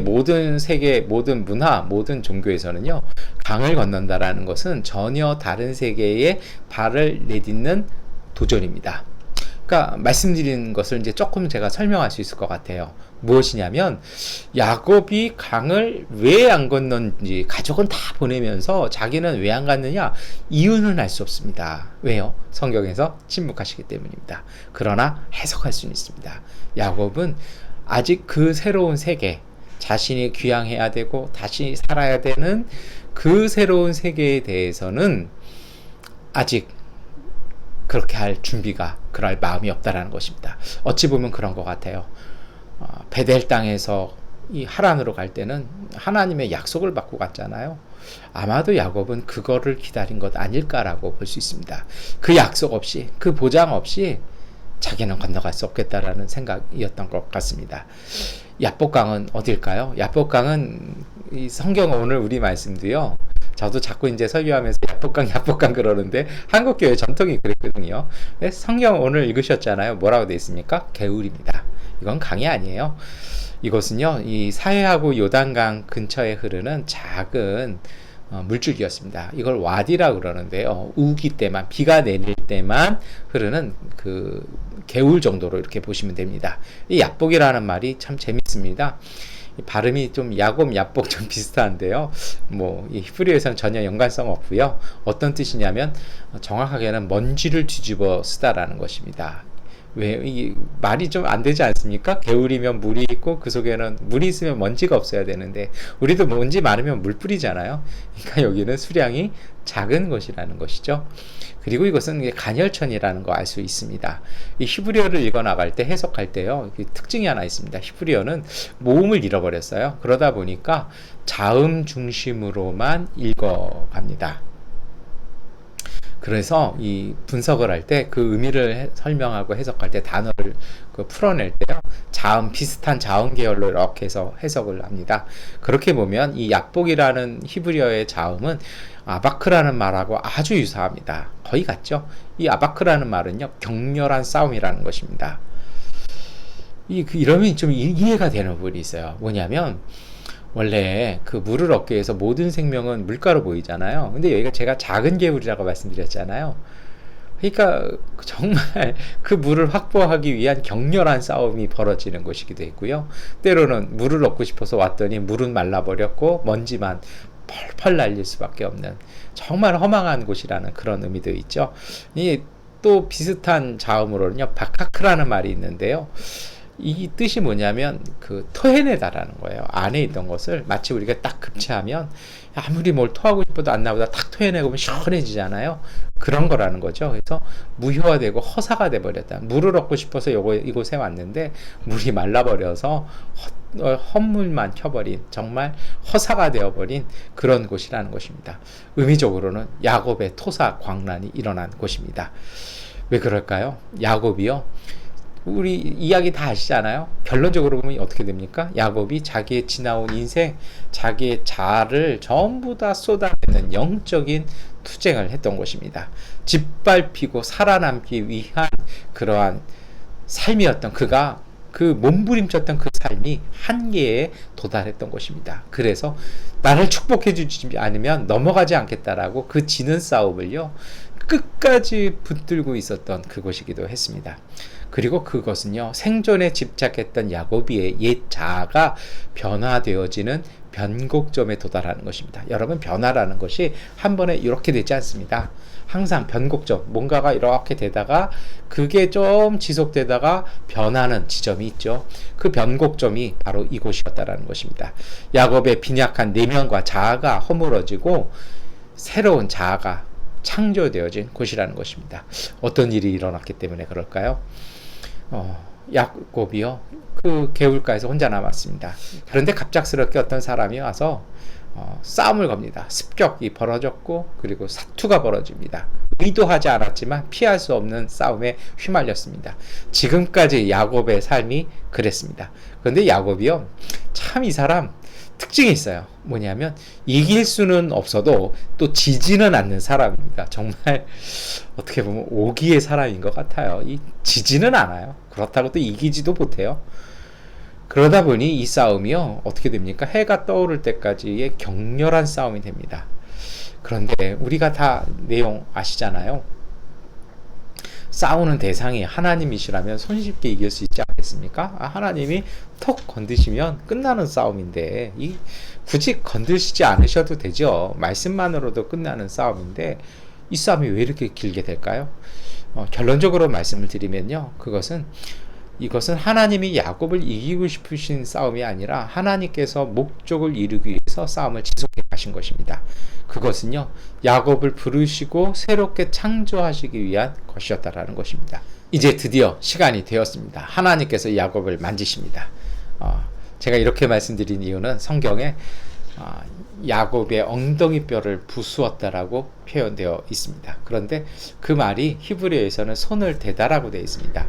모든 세계, 모든 문화, 모든 종교에서는요, 강을 건넌다라는 것은 전혀 다른 세계에 발을 내딛는 도전입니다. 그러니까 말씀드린 것을 이제 조금 제가 설명할 수 있을 것 같아요. 무엇이냐면 야곱이 강을 왜 안 건넌지 가족은 다 보내면서 자기는 왜 안 갔느냐, 이유는 알 수 없습니다. 왜요? 성경에서 침묵하시기 때문입니다. 그러나 해석할 수는 있습니다. 야곱은 아직 그 새로운 세계, 자신이 귀향해야 되고 다시 살아야 되는 그 새로운 세계에 대해서는 아직 그렇게 할 준비가, 그럴 마음이 없다라는 것입니다. 어찌 보면 그런 것 같아요. 베델 땅에서 이 하란으로 갈 때는 하나님의 약속을 받고 갔잖아요. 아마도 야곱은 그거를 기다린 것 아닐까라고 볼 수 있습니다. 그 약속 없이, 그 보장 없이 자기는 건너갈 수 없겠다라는 생각이었던 것 같습니다. 야복강은 어딜까요? 야복강은 이 성경 오늘 우리 말씀도요, 저도 자꾸 이제 설교하면서 야복강 그러는데 한국교회 전통이 그랬거든요. 성경 오늘 읽으셨잖아요. 뭐라고 되어 있습니까? 개울입니다. 이건 강이 아니에요. 이것은요, 이 사해하고 요단강 근처에 흐르는 작은 물줄기였습니다. 이걸 와디라 그러는데요, 우기 때만, 비가 내릴 때만 흐르는 그 개울 정도로 이렇게 보시면 됩니다. 이 야복이라는 말이 참 재밌습니다. 발음이 좀 야곱, 야복 좀 비슷한데요. 이 히브리어에서는 전혀 연관성 없고요. 어떤 뜻이냐면 정확하게는 먼지를 뒤집어 쓰다라는 것입니다. 왜, 이 말이 좀 안 되지 않습니까? 개울이면 물이 있고 그 속에는 물이 있으면 먼지가 없어야 되는데 우리도 먼지 많으면 물 뿌리잖아요. 그러니까 여기는 수량이 작은 것이라는 것이죠. 그리고 이것은 간혈천이라는 거 알 수 있습니다. 이 히브리어를 읽어 나갈 때, 해석할 때요, 특징이 하나 있습니다. 히브리어는 모음을 잃어버렸어요. 그러다 보니까 자음 중심으로만 읽어갑니다. 그래서 이 분석을 할 때 그 의미를 설명하고 해석할 때 단어를 풀어낼 때요, 자음, 비슷한 자음 계열로 이렇게 해서 해석을 합니다. 그렇게 보면 이 야복이라는 히브리어의 자음은 아바크라는 말하고 아주 유사합니다. 거의 같죠? 이 아바크라는 말은요, 격렬한 싸움이라는 것입니다. 이러면 좀 이해가 되는 부분이 있어요. 뭐냐면 원래 그 물을 얻기 위해서 모든 생명은 물가로 보이잖아요. 근데 여기가 제가 작은 개울이라고 말씀드렸잖아요. 그러니까 정말 그 물을 확보하기 위한 격렬한 싸움이 벌어지는 곳이기도 했고요. 때로는 물을 얻고 싶어서 왔더니 물은 말라버렸고 먼지만 펄펄 날릴 수밖에 없는 정말 허망한 곳이라는 그런 의미도 있죠. 또 비슷한 자음으로는요, 바카크라는 말이 있는데요, 이 뜻이 뭐냐면 토해내다라는 거예요. 안에 있던 것을 마치 우리가 딱 급체하면 아무리 뭘 토하고 싶어도 안 나오다 딱 토해내고 보면 시원해지잖아요. 그런 거라는 거죠. 그래서 무효화되고 허사가 돼버렸다. 물을 얻고 싶어서 이곳에 왔는데 물이 말라버려서 헛물만 켜버린, 정말 허사가 되어버린 그런 곳이라는 것입니다. 의미적으로는 야곱의 토사 광란이 일어난 곳입니다. 왜 그럴까요? 야곱이요, 우리 이야기 다 아시잖아요. 결론적으로 보면 어떻게 됩니까? 야곱이 자기의 지나온 인생, 자기의 자아를 전부 다 쏟아내는 영적인 투쟁을 했던 것입니다. 짓밟히고 살아남기 위한 그러한 삶이었던 그가, 그 몸부림쳤던 그 삶이 한계에 도달했던 것입니다. 그래서 나를 축복해 주지 않으면 넘어가지 않겠다라고 그 지는 싸움을요, 끝까지 붙들고 있었던 그것이기도 했습니다. 그리고 그것은요, 생존에 집착했던 야곱의 옛 자아가 변화되어지는 변곡점에 도달하는 것입니다. 여러분, 변화라는 것이 한 번에 이렇게 되지 않습니다. 항상 변곡점, 뭔가가 이렇게 되다가 그게 좀 지속되다가 변하는 지점이 있죠. 그 변곡점이 바로 이곳이었다라는 것입니다. 야곱의 빈약한 내면과 자아가 허물어지고 새로운 자아가 창조되어진 곳이라는 것입니다. 어떤 일이 일어났기 때문에 그럴까요? 야곱이요, 그 개울가에서 혼자 남았습니다. 그런데 갑작스럽게 어떤 사람이 와서 싸움을 겁니다. 습격이 벌어졌고, 그리고 사투가 벌어집니다. 의도하지 않았지만 피할 수 없는 싸움에 휘말렸습니다. 지금까지 야곱의 삶이 그랬습니다. 그런데 야곱이요, 참 이 사람 특징이 있어요. 뭐냐면 이길 수는 없어도 또 지지는 않는 사람입니다. 정말 어떻게 보면 오기의 사람인 것 같아요. 지지는 않아요. 그렇다고 또 이기지도 못해요. 그러다 보니 이 싸움이요, 어떻게 됩니까? 해가 떠오를 때까지의 격렬한 싸움이 됩니다. 그런데 우리가 다 내용 아시잖아요. 싸우는 대상이 하나님이시라면 손쉽게 이길 수 있지 않겠습니까? 하나님이 턱 건드시면 끝나는 싸움인데 굳이 건드시지 않으셔도 되죠. 말씀만으로도 끝나는 싸움인데 이 싸움이 왜 이렇게 길게 될까요? 결론적으로 말씀을 드리면요, 이것은 하나님이 야곱을 이기고 싶으신 싸움이 아니라 하나님께서 목적을 이루기 위해서 싸움을 지속해 가신 것입니다. 그것은요, 야곱을 부르시고 새롭게 창조하시기 위한 것이었다라는 것입니다. 이제 드디어 시간이 되었습니다. 하나님께서 야곱을 만지십니다. 제가 이렇게 말씀드린 이유는 성경에 야곱의 엉덩이 뼈를 부수었다라고 표현되어 있습니다. 그런데 그 말이 히브리어에서는 손을 대다라고 되어 있습니다.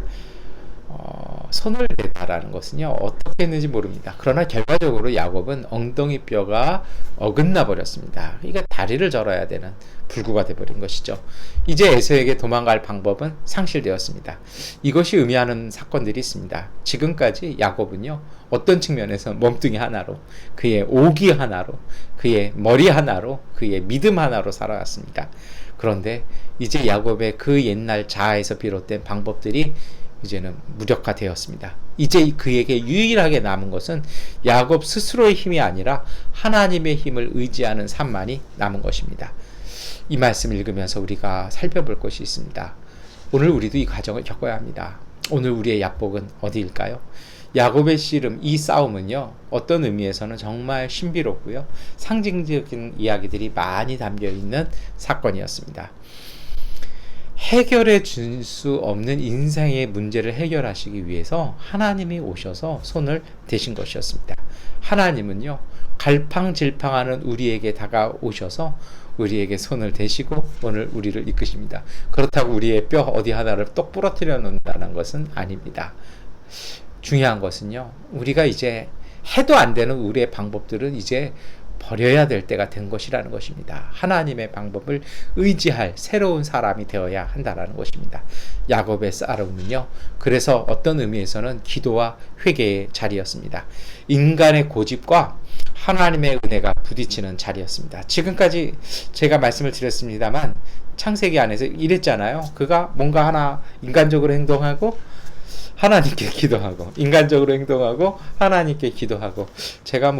손을 대다라는 것은요, 어떻게 했는지 모릅니다. 그러나 결과적으로 야곱은 엉덩이 뼈가 어긋나 버렸습니다. 그러니까 다리를 절어야 되는 불구가 되어버린 것이죠. 이제 에서에게 도망갈 방법은 상실되었습니다. 이것이 의미하는 사건들이 있습니다. 지금까지 야곱은요, 어떤 측면에서 몸뚱이 하나로, 그의 오기 하나로, 그의 머리 하나로, 그의 믿음 하나로 살아왔습니다. 그런데 이제 야곱의 그 옛날 자아에서 비롯된 방법들이 이제는 무력화되었습니다. 이제 그에게 유일하게 남은 것은 야곱 스스로의 힘이 아니라 하나님의 힘을 의지하는 삶만이 남은 것입니다. 이 말씀을 읽으면서 우리가 살펴볼 것이 있습니다. 오늘 우리도 이 과정을 겪어야 합니다. 오늘 우리의 야복은 어디일까요? 야곱의 씨름, 이 싸움은요, 어떤 의미에서는 정말 신비롭고요, 상징적인 이야기들이 많이 담겨있는 사건이었습니다. 해결해 줄 수 없는 인생의 문제를 해결하시기 위해서 하나님이 오셔서 손을 대신 것이었습니다. 하나님은요, 갈팡질팡하는 우리에게 다가오셔서 우리에게 손을 대시고 오늘 우리를 이끄십니다. 그렇다고 우리의 뼈 어디 하나를 똑 부러뜨려 놓는다는 것은 아닙니다. 중요한 것은요, 우리가 이제 해도 안 되는 우리의 방법들은 이제 버려야 될 때가 된 것이라는 것입니다. 하나님의 방법을 의지할 새로운 사람이 되어야 한다는 것입니다. 야곱의 싸움은요, 그래서 어떤 의미에서는 기도와 회개의 자리였습니다. 인간의 고집과 하나님의 은혜가 부딪히는 자리였습니다. 지금까지 제가 말씀을 드렸습니다만 창세기 안에서 이랬잖아요. 그가 뭔가 하나 인간적으로 행동하고 하나님께 기도하고, 인간적으로 행동하고 하나님께 기도하고, 제가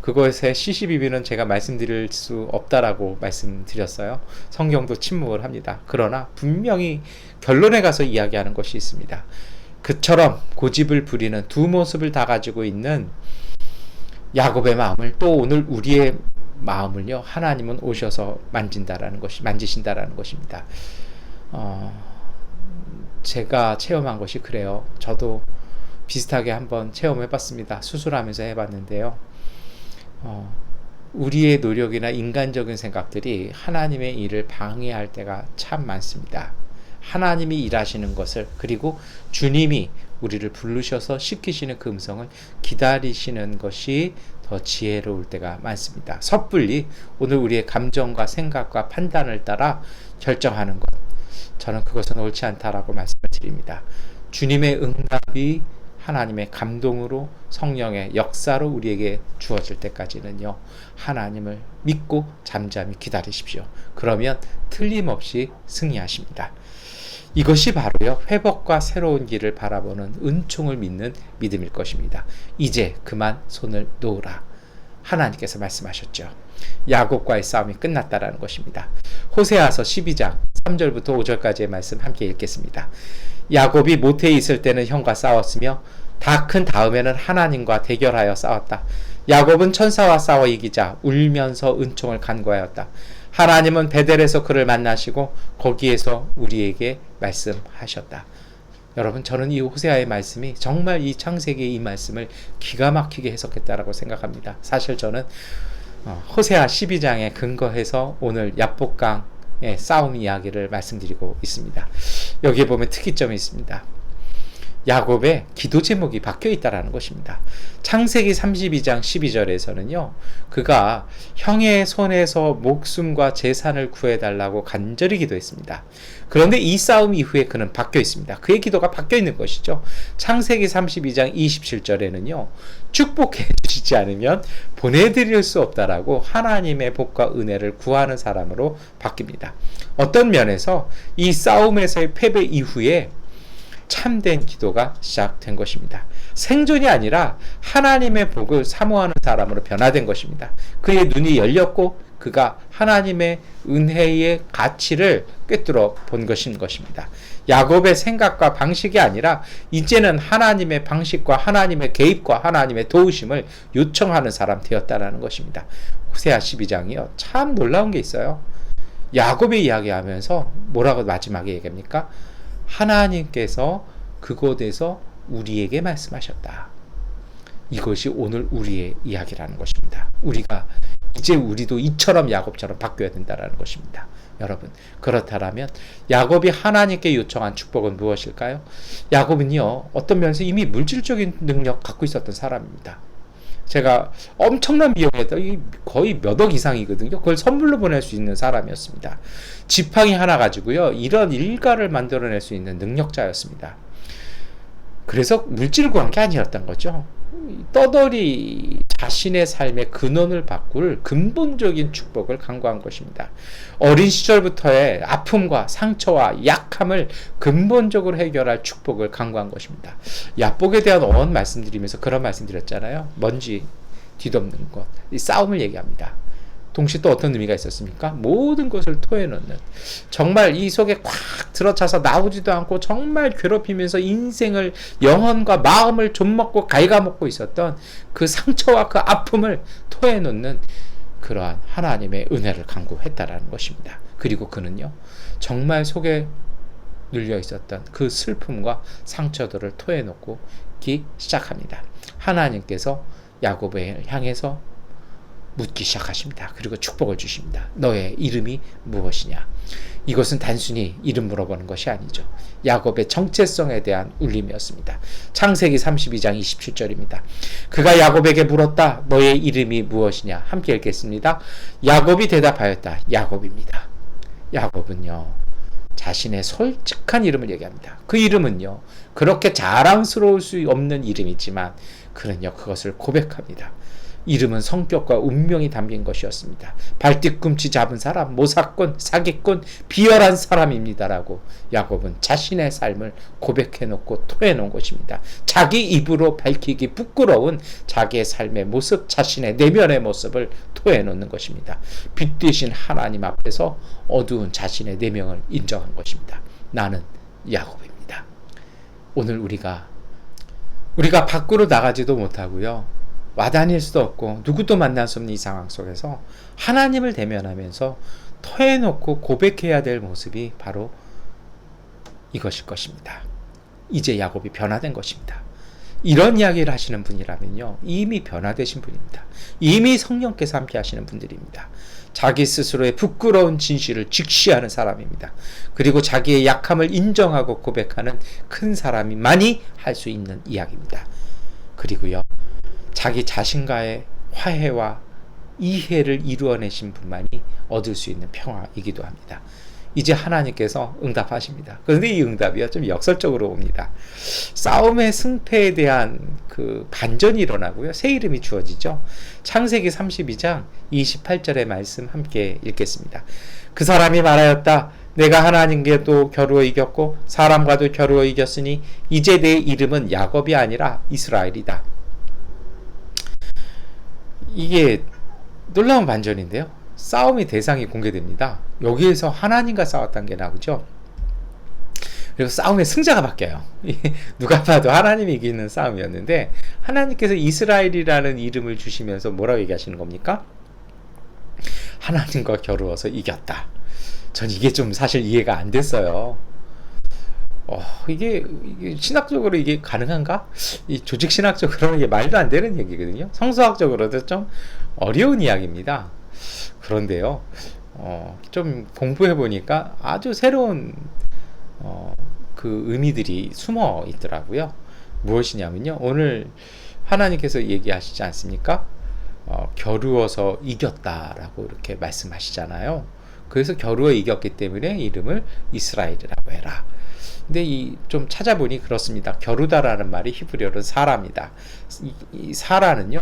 그것의 시시비비는 제가 말씀드릴 수 없다라고 말씀드렸어요. 성경도 침묵을 합니다. 그러나 분명히 결론에 가서 이야기하는 것이 있습니다. 그처럼 고집을 부리는 두 모습을 다 가지고 있는 야곱의 마음을, 또 오늘 우리의 마음을요, 하나님은 오셔서 만지신다라는 것입니다. 제가 체험한 것이 그래요. 저도 비슷하게 한번 체험해봤습니다. 수술하면서 해봤는데요. 우리의 노력이나 인간적인 생각들이 하나님의 일을 방해할 때가 참 많습니다. 하나님이 일하시는 것을, 그리고 주님이 우리를 부르셔서 시키시는 그 음성을 기다리시는 것이 더 지혜로울 때가 많습니다. 섣불리 오늘 우리의 감정과 생각과 판단을 따라 결정하는 것, 저는 그것은 옳지 않다라고 말씀을 드립니다. 주님의 응답이 하나님의 감동으로, 성령의 역사로 우리에게 주어질 때까지는요, 하나님을 믿고 잠잠히 기다리십시오. 그러면 틀림없이 승리하십니다. 이것이 바로요, 회복과 새로운 길을 바라보는 은총을 믿는 믿음일 것입니다. 이제 그만 손을 놓으라. 하나님께서 말씀하셨죠. 야곱과의 싸움이 끝났다라는 것입니다. 호세아서 12장 3절부터 5절까지의 말씀 함께 읽겠습니다. 야곱이 모태에 있을 때는 형과 싸웠으며 다 큰 다음에는 하나님과 대결하여 싸웠다. 야곱은 천사와 싸워 이기자 울면서 은총을 간구하였다. 하나님은 베델에서 그를 만나시고 거기에서 우리에게 말씀하셨다. 여러분, 저는 이 호세아의 말씀이 정말 이 창세기의 이 말씀을 기가 막히게 해석했다라고 생각합니다. 사실 저는 호세아 12장에 근거해서 오늘 야복강의 싸움 이야기를 말씀드리고 있습니다. 여기에 보면 특이점이 있습니다. 야곱의 기도 제목이 바뀌어 있다라는 것입니다. 창세기 32장 12절에서는요, 그가 형의 손에서 목숨과 재산을 구해달라고 간절히 기도했습니다. 그런데 이 싸움 이후에 그는 바뀌어 있습니다. 그의 기도가 바뀌어 있는 것이죠. 창세기 32장 27절에는요, 축복해 주시지 않으면 보내드릴 수 없다라고 하나님의 복과 은혜를 구하는 사람으로 바뀝니다. 어떤 면에서 이 싸움에서의 패배 이후에 참된 기도가 시작된 것입니다. 생존이 아니라 하나님의 복을 사모하는 사람으로 변화된 것입니다. 그의 눈이 열렸고 그가 하나님의 은혜의 가치를 꿰뚫어 본 것입니다. 야곱의 생각과 방식이 아니라 이제는 하나님의 방식과 하나님의 개입과 하나님의 도우심을 요청하는 사람 되었다는 것입니다. 호세아 12장이요, 참 놀라운 게 있어요. 야곱의 이야기하면서 뭐라고 마지막에 얘기합니까? 하나님께서 그곳에서 우리에게 말씀하셨다. 이것이 오늘 우리의 이야기라는 것입니다. 이제 우리도 이처럼 야곱처럼 바뀌어야 된다는 것입니다. 여러분, 그렇다면 야곱이 하나님께 요청한 축복은 무엇일까요? 야곱은요, 어떤 면에서 이미 물질적인 능력 갖고 있었던 사람입니다. 제가 엄청난 비용이었던, 거의 몇 억 이상이거든요. 그걸 선물로 보낼 수 있는 사람이었습니다. 지팡이 하나 가지고요, 이런 일가를 만들어낼 수 있는 능력자였습니다. 그래서 물질을 구한 게 아니었던 거죠. 떠돌이 자신의 삶의 근원을 바꿀 근본적인 축복을 간구한 것입니다. 어린 시절부터의 아픔과 상처와 약함을 근본적으로 해결할 축복을 간구한 것입니다. 야복에 대한 어원 말씀드리면서 그런 말씀드렸잖아요. 먼지 뒤덮는 것, 이 싸움을 얘기합니다. 동시에 또 어떤 의미가 있었습니까? 모든 것을 토해놓는, 정말 이 속에 꽉 들어차서 나오지도 않고 정말 괴롭히면서 인생을, 영혼과 마음을 좀먹고 갉아먹고 있었던 그 상처와 그 아픔을 토해놓는 그러한 하나님의 은혜를 간구했다라는 것입니다. 그리고 그는요, 정말 속에 눌려 있었던 그 슬픔과 상처들을 토해놓고 기 시작합니다. 하나님께서 야곱을 향해서 묻기 시작하십니다. 그리고 축복을 주십니다. 너의 이름이 무엇이냐? 이것은 단순히 이름 물어보는 것이 아니죠. 야곱의 정체성에 대한 울림이었습니다. 창세기 32장 27절입니다. 그가 야곱에게 물었다. 너의 이름이 무엇이냐? 함께 읽겠습니다. 야곱이 대답하였다. 야곱입니다. 야곱은요, 자신의 솔직한 이름을 얘기합니다. 그 이름은요, 그렇게 자랑스러울 수 없는 이름이지만 그는요, 그것을 고백합니다. 이름은 성격과 운명이 담긴 것이었습니다. 발뒤꿈치 잡은 사람, 모사꾼, 사기꾼, 비열한 사람입니다라고 야곱은 자신의 삶을 고백해놓고 토해놓은 것입니다. 자기 입으로 밝히기 부끄러운 자기의 삶의 모습, 자신의 내면의 모습을 토해놓는 것입니다. 빛 되신 하나님 앞에서 어두운 자신의 내면을 인정한 것입니다. 나는 야곱입니다. 오늘 우리가 밖으로 나가지도 못하고요, 와다닐 수도 없고 누구도 만날 수 없는 이 상황 속에서 하나님을 대면하면서 토해놓고 고백해야 될 모습이 바로 이것일 것입니다. 이제 야곱이 변화된 것입니다. 이런 이야기를 하시는 분이라면요, 이미 변화되신 분입니다. 이미 성령께서 함께 하시는 분들입니다. 자기 스스로의 부끄러운 진실을 직시하는 사람입니다. 그리고 자기의 약함을 인정하고 고백하는 큰 사람이만이 할 수 있는 이야기입니다. 그리고요, 자기 자신과의 화해와 이해를 이루어내신 분만이 얻을 수 있는 평화이기도 합니다. 이제 하나님께서 응답하십니다. 그런데 이 응답이요, 좀 역설적으로 옵니다. 싸움의 승패에 대한 그 반전이 일어나고요, 새 이름이 주어지죠. 창세기 32장 28절의 말씀 함께 읽겠습니다. 그 사람이 말하였다. 내가 하나님께도 겨루어 이겼고 사람과도 겨루어 이겼으니 이제 내 이름은 야곱이 아니라 이스라엘이다. 이게 놀라운 반전인데요. 싸움의 대상이 공개됩니다. 여기에서 하나님과 싸웠다는 게 나오죠. 그리고 싸움의 승자가 바뀌어요. 누가 봐도 하나님이 이기는 싸움이었는데 하나님께서 이스라엘이라는 이름을 주시면서 뭐라고 얘기하시는 겁니까? 하나님과 겨루어서 이겼다. 전 이게 좀 사실 이해가 안 됐어요. 이게 신학적으로 이게 가능한가? 이 조직 신학적으로는 이게 말도 안 되는 얘기거든요. 성서학적으로도 좀 어려운 이야기입니다. 그런데요, 좀 공부해 보니까 아주 새로운 그 의미들이 숨어 있더라고요. 무엇이냐면요, 오늘 하나님께서 얘기하시지 않습니까? 겨루어서 이겼다라고 이렇게 말씀하시잖아요. 그래서 겨루어 이겼기 때문에 이름을 이스라엘이라고 해라. 근데 좀 찾아보니 그렇습니다. 겨루다라는 말이 히브리어로 사라입니다. 이 사라는요,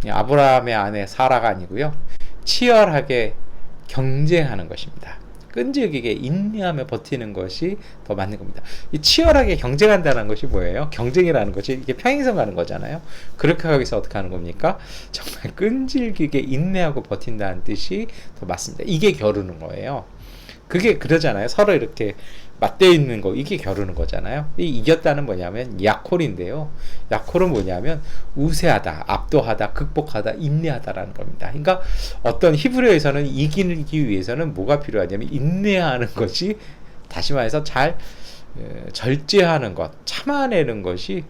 아브라함의 아내 사라가 아니고요, 치열하게 경쟁하는 것입니다. 끈질기게 인내하며 버티는 것이 더 맞는 겁니다. 이 치열하게 경쟁한다는 것이 뭐예요? 경쟁이라는 것이 이게 평행선 가는 거잖아요. 그렇게 하기 위해서 어떻게 하는 겁니까? 정말 끈질기게 인내하고 버틴다는 뜻이 더 맞습니다. 이게 겨루는 거예요. 그게 그러잖아요. 서로 이렇게 맞대어 있는 거, 이게 겨루는 거잖아요. 이 이겼다는 뭐냐면 야콜인데요. 야콜은 뭐냐면 우세하다, 압도하다, 극복하다, 인내하다라는 겁니다. 그러니까 어떤 히브리어에서는 이기기 위해서는 뭐가 필요하냐면 인내하는 것이, 다시 말해서 잘 절제하는 것, 참아내는 것이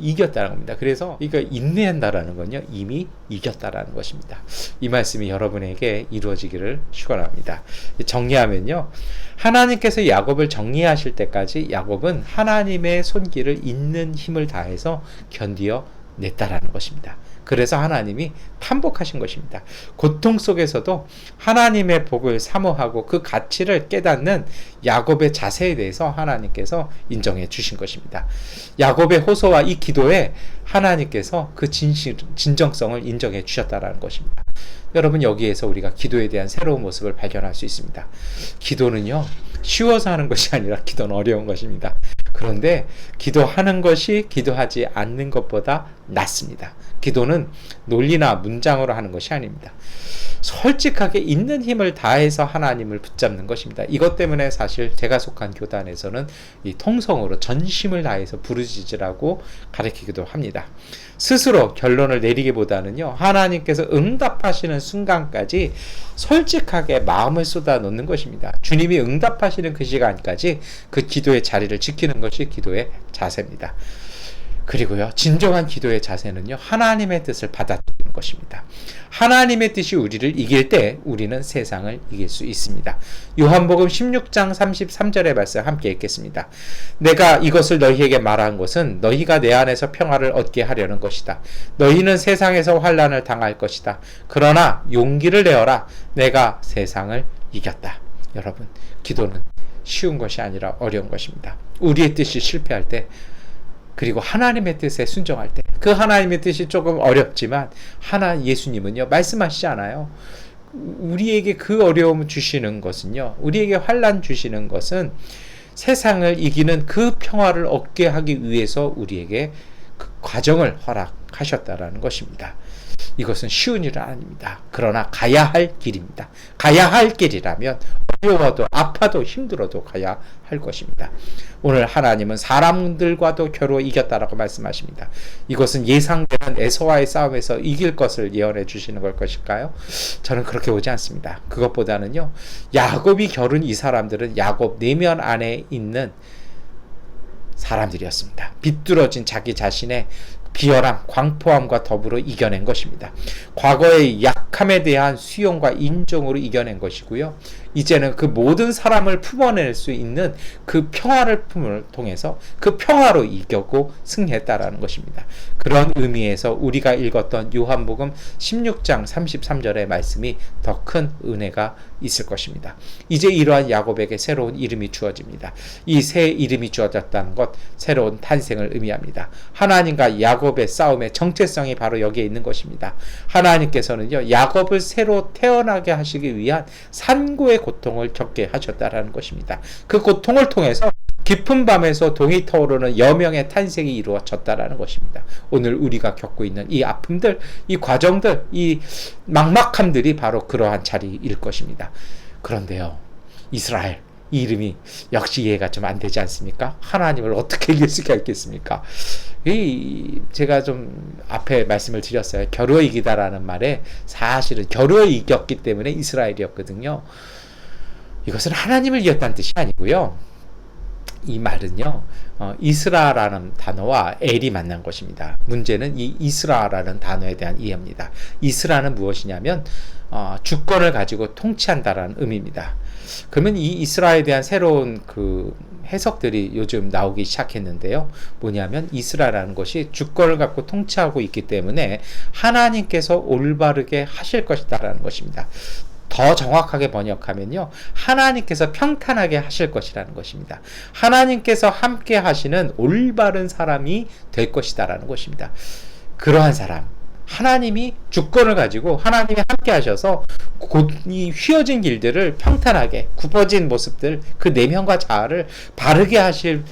이겼다는 겁니다. 그래서 이거 인내한다라는 건요, 이미 이겼다라는 것입니다. 이 말씀이 여러분에게 이루어지기를 축원합니다. 정리하면요, 하나님께서 야곱을 정리하실 때까지 야곱은 하나님의 손길을 잇는 힘을 다해서 견디어 냈다라는 것입니다. 그래서 하나님이 판복하신 것입니다. 고통 속에서도 하나님의 복을 사모하고 그 가치를 깨닫는 야곱의 자세에 대해서 하나님께서 인정해 주신 것입니다. 야곱의 호소와 이 기도에 하나님께서 그 진정성을 인정해 주셨다는 것입니다. 여러분, 여기에서 우리가 기도에 대한 새로운 모습을 발견할 수 있습니다. 기도는요, 쉬워서 하는 것이 아니라 기도는 어려운 것입니다. 그런데 기도하는 것이 기도하지 않는 것보다 낫습니다. 기도는 논리나 문장으로 하는 것이 아닙니다. 솔직하게 있는 힘을 다해서 하나님을 붙잡는 것입니다. 이것 때문에 사실 제가 속한 교단에서는 이 통성으로 전심을 다해서 부르짖으라고 가르치기도 합니다. 스스로 결론을 내리기보다는요, 하나님께서 응답하시는 순간까지 솔직하게 마음을 쏟아 놓는 것입니다. 주님이 응답하시는 그 시간까지 그 기도의 자리를 지키는 것이 기도의 자세입니다. 그리고요, 진정한 기도의 자세는요, 하나님의 뜻을 받아들이는 것입니다. 하나님의 뜻이 우리를 이길 때 우리는 세상을 이길 수 있습니다. 요한복음 16장 33절의 말씀 함께 읽겠습니다. 내가 이것을 너희에게 말한 것은 너희가 내 안에서 평화를 얻게 하려는 것이다. 너희는 세상에서 환난을 당할 것이다. 그러나 용기를 내어라. 내가 세상을 이겼다. 여러분, 기도는 쉬운 것이 아니라 어려운 것입니다. 우리의 뜻이 실패할 때, 그리고 하나님의 뜻에 순종할 때, 그 하나님의 뜻이 조금 어렵지만 예수님은요, 말씀하시지 않아요. 우리에게 그 어려움 주시는 것은요, 우리에게 환난 주시는 것은 세상을 이기는 그 평화를 얻게 하기 위해서 우리에게 그 과정을 허락하셨다라는 것입니다. 이것은 쉬운 일은 아닙니다. 그러나 가야 할 길입니다. 가야 할 길이라면 어려워도 아파도 힘들어도 가야 할 것입니다. 오늘 하나님은 사람들과도 겨루어 이겼다라고 말씀하십니다. 이것은 예상되는 에서와의 싸움에서 이길 것을 예언해 주시는 걸 것일까요? 저는 그렇게 보지 않습니다. 그것보다는요, 야곱이 겨룬 이 사람들은 야곱 내면 안에 있는 사람들이었습니다. 비뚤어진 자기 자신의 비열함, 광포함과 더불어 이겨낸 것입니다. 과거의 약함에 대한 수용과 인정으로 이겨낸 것이고요. 이제는 그 모든 사람을 품어낼 수 있는 그 평화를 통해서 그 평화로 이겼고 승리했다라는 것입니다. 그런 의미에서 우리가 읽었던 요한복음 16장 33절의 말씀이 더 큰 은혜가 있을 것입니다. 이제 이러한 야곱에게 새로운 이름이 주어집니다. 이 새 이름이 주어졌다는 것, 새로운 탄생을 의미합니다. 하나님과 야곱의 싸움의 정체성이 바로 여기에 있는 것입니다. 하나님께서는요, 야곱을 새로 태어나게 하시기 위한 산고의 고통을 겪게 하셨다라는 것입니다. 그 고통을 통해서 깊은 밤에서 동이 터오르는 여명의 탄생이 이루어졌다라는 것입니다. 오늘 우리가 겪고 있는 이 아픔들, 이 과정들, 이 막막함들이 바로 그러한 자리일 것입니다. 그런데요, 이스라엘, 이 이름이 역시 이해가 좀 안 되지 않습니까? 하나님을 어떻게 이길 수가 있겠습니까? 제가 좀 앞에 말씀을 드렸어요. 겨루어 이기다라는 말에 사실은 겨루어 이겼기 때문에 이스라엘이었거든요. 이것은 하나님을 이겼다는 뜻이 아니고요. 이 말은요, 이스라라는 단어와 엘이 만난 것입니다. 문제는 이 이스라라는 단어에 대한 이해입니다. 이스라는 무엇이냐면 주권을 가지고 통치한다라는 의미입니다. 그러면 이 이스라에 대한 새로운 그 해석들이 요즘 나오기 시작했는데요. 뭐냐면 이스라라는 것이 주권을 갖고 통치하고 있기 때문에 하나님께서 올바르게 하실 것이다라는 것입니다. 더 정확하게 번역하면요, 하나님께서 평탄하게 하실 것이라는 것입니다. 하나님께서 함께 하시는 올바른 사람이 될 것이다라는 것입니다. 그러한 사람, 하나님이 주권을 가지고 하나님이 함께 하셔서 곧 이 휘어진 길들을 평탄하게, 굽어진 모습들, 그 내면과 자아를 바르게 하시는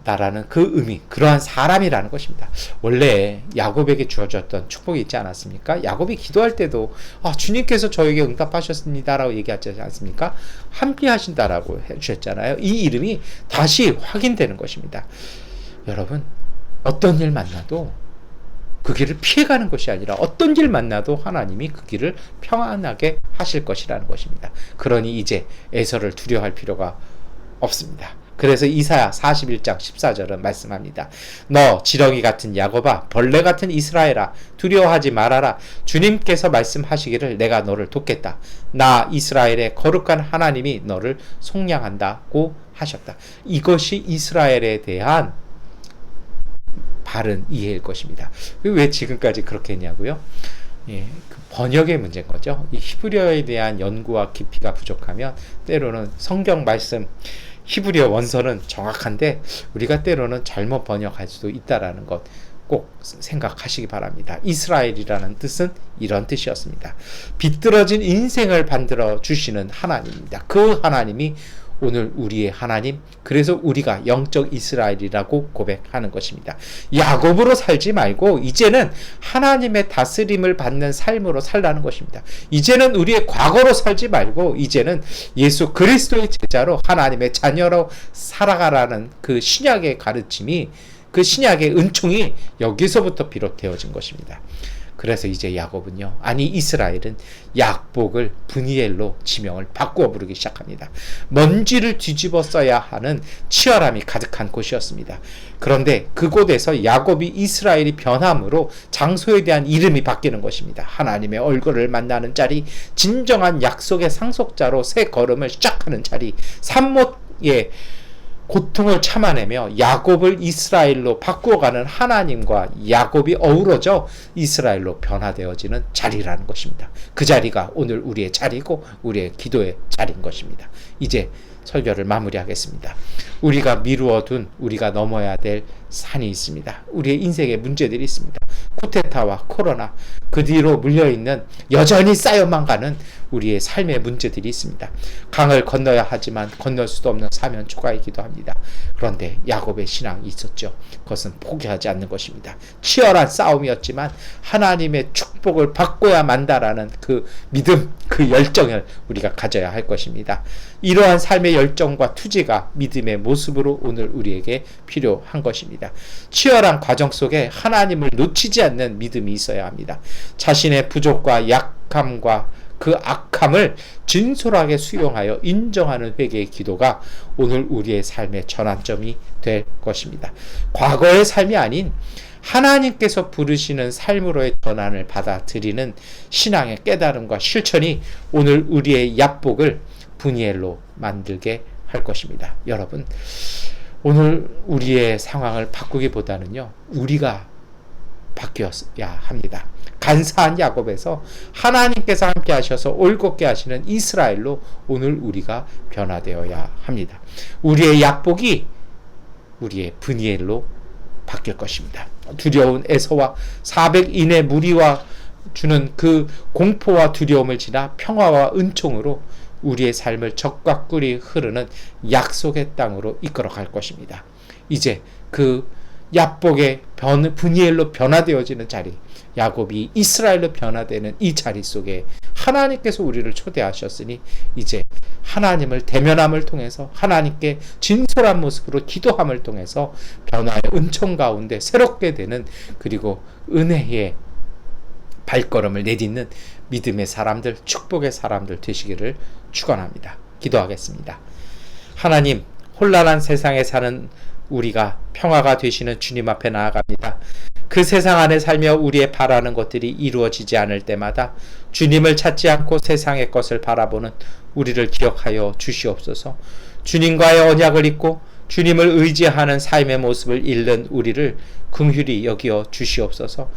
나라는 그 의미, 그러한 사람이라는 것입니다. 원래 야곱에게 주어졌던 축복이 있지 않았습니까? 야곱이 기도할 때도 주님께서 저에게 응답하셨습니다라고 얘기하지 않습니까? 함께 하신다라고 해주셨잖아요. 이 이름이 다시 확인되는 것입니다. 여러분, 어떤 일 만나도 그 길을 피해가는 것이 아니라 어떤 길 만나도 하나님이 그 길을 평안하게 하실 것이라는 것입니다. 그러니 이제 에서를 두려워할 필요가 없습니다. 그래서 이사야 41장 14절은 말씀합니다. 너 지렁이 같은 야곱아, 벌레 같은 이스라엘아, 두려워하지 말아라. 주님께서 말씀하시기를 내가 너를 돕겠다. 나 이스라엘의 거룩한 하나님이 너를 속량한다고 하셨다. 이것이 이스라엘에 대한 바른 이해일 것입니다. 왜 지금까지 그렇게 했냐고요? 그 번역의 문제인 거죠. 이 히브리어에 대한 연구와 깊이가 부족하면 때로는 성경 말씀, 히브리어 원서는 정확한데 우리가 때로는 잘못 번역할 수도 있다라는 것 꼭 생각하시기 바랍니다. 이스라엘이라는 뜻은 이런 뜻이었습니다. 비뚤어진 인생을 만들어 주시는 하나님입니다. 그 하나님이 오늘 우리의 하나님, 그래서 우리가 영적 이스라엘이라고 고백하는 것입니다. 야곱으로 살지 말고 이제는 하나님의 다스림을 받는 삶으로 살라는 것입니다. 이제는 우리의 과거로 살지 말고 이제는 예수 그리스도의 제자로 하나님의 자녀로 살아가라는 그 신약의 가르침이, 그 신약의 은총이 여기서부터 비롯되어진 것입니다. 그래서 이제 야곱은요, 아니 이스라엘은 약복을 브니엘로 지명을 바꾸어 부르기 시작합니다. 먼지를 뒤집어 써야 하는 치열함이 가득한 곳이었습니다. 그런데 그곳에서 야곱이 이스라엘이 변함으로 장소에 대한 이름이 바뀌는 것입니다. 하나님의 얼굴을 만나는 자리, 진정한 약속의 상속자로 새 걸음을 시작하는 자리, 산모의 고통을 참아내며 야곱을 이스라엘로 바꾸어가는 하나님과 야곱이 어우러져 이스라엘로 변화되어지는 자리라는 것입니다. 그 자리가 오늘 우리의 자리고 우리의 기도의 자리인 것입니다. 이제 설교를 마무리하겠습니다. 우리가 미루어둔, 우리가 넘어야 될 산이 있습니다. 우리의 인생에 문제들이 있습니다. 쿠데타와 코로나, 그 뒤로 물려있는 여전히 쌓여만 가는 우리의 삶의 문제들이 있습니다. 강을 건너야 하지만 건널 수도 없는 사면 초가이기도 합니다. 그런데 야곱의 신앙이 있었죠. 그것은 포기하지 않는 것입니다. 치열한 싸움이었지만 하나님의 축복을 받고야 만다라는 그 믿음, 그 열정을 우리가 가져야 할 것입니다. 이러한 삶의 열정과 투지가 믿음의 모습으로 오늘 우리에게 필요한 것입니다. 치열한 과정 속에 하나님을 놓치지 않는 믿음이 있어야 합니다. 자신의 부족과 약함과 그 악함을 진솔하게 수용하여 인정하는 회개의 기도가 오늘 우리의 삶의 전환점이 될 것입니다. 과거의 삶이 아닌 하나님께서 부르시는 삶으로의 전환을 받아들이는 신앙의 깨달음과 실천이 오늘 우리의 약복을 브니엘로 만들게 할 것입니다. 여러분, 오늘 우리의 상황을 바꾸기보다는요, 우리가 바뀌어야 합니다. 간사한 야곱에서 하나님께서 함께 하셔서 올곧게 하시는 이스라엘로 오늘 우리가 변화되어야 합니다. 우리의 약복이 우리의 브니엘로 바뀔 것입니다. 두려운 에서와 400 인의 무리와 주는 그 공포와 두려움을 지나 평화와 은총으로 우리의 삶을 적과 꿀이 흐르는 약속의 땅으로 이끌어 갈 것입니다. 이제 그 야복의 분이엘로 변화되어지는 자리, 야곱이 이스라엘로 변화되는 이 자리 속에 하나님께서 우리를 초대하셨으니 이제 하나님을 대면함을 통해서 하나님께 진솔한 모습으로 기도함을 통해서 변화의 은총 가운데 새롭게 되는, 그리고 은혜의 발걸음을 내딛는 믿음의 사람들, 축복의 사람들 되시기를 축원합니다. 기도하겠습니다. 하나님, 혼란한 세상에 사는 우리가 평화가 되시는 주님 앞에 나아갑니다. 그 세상 안에 살며 우리의 바라는 것들이 이루어지지 않을 때마다 주님을 찾지 않고 세상의 것을 바라보는 우리를 기억하여 주시옵소서. 주님과의 언약을 잊고 주님을 의지하는 삶의 모습을 잃는 우리를 긍휼히 여기어 주시옵소서.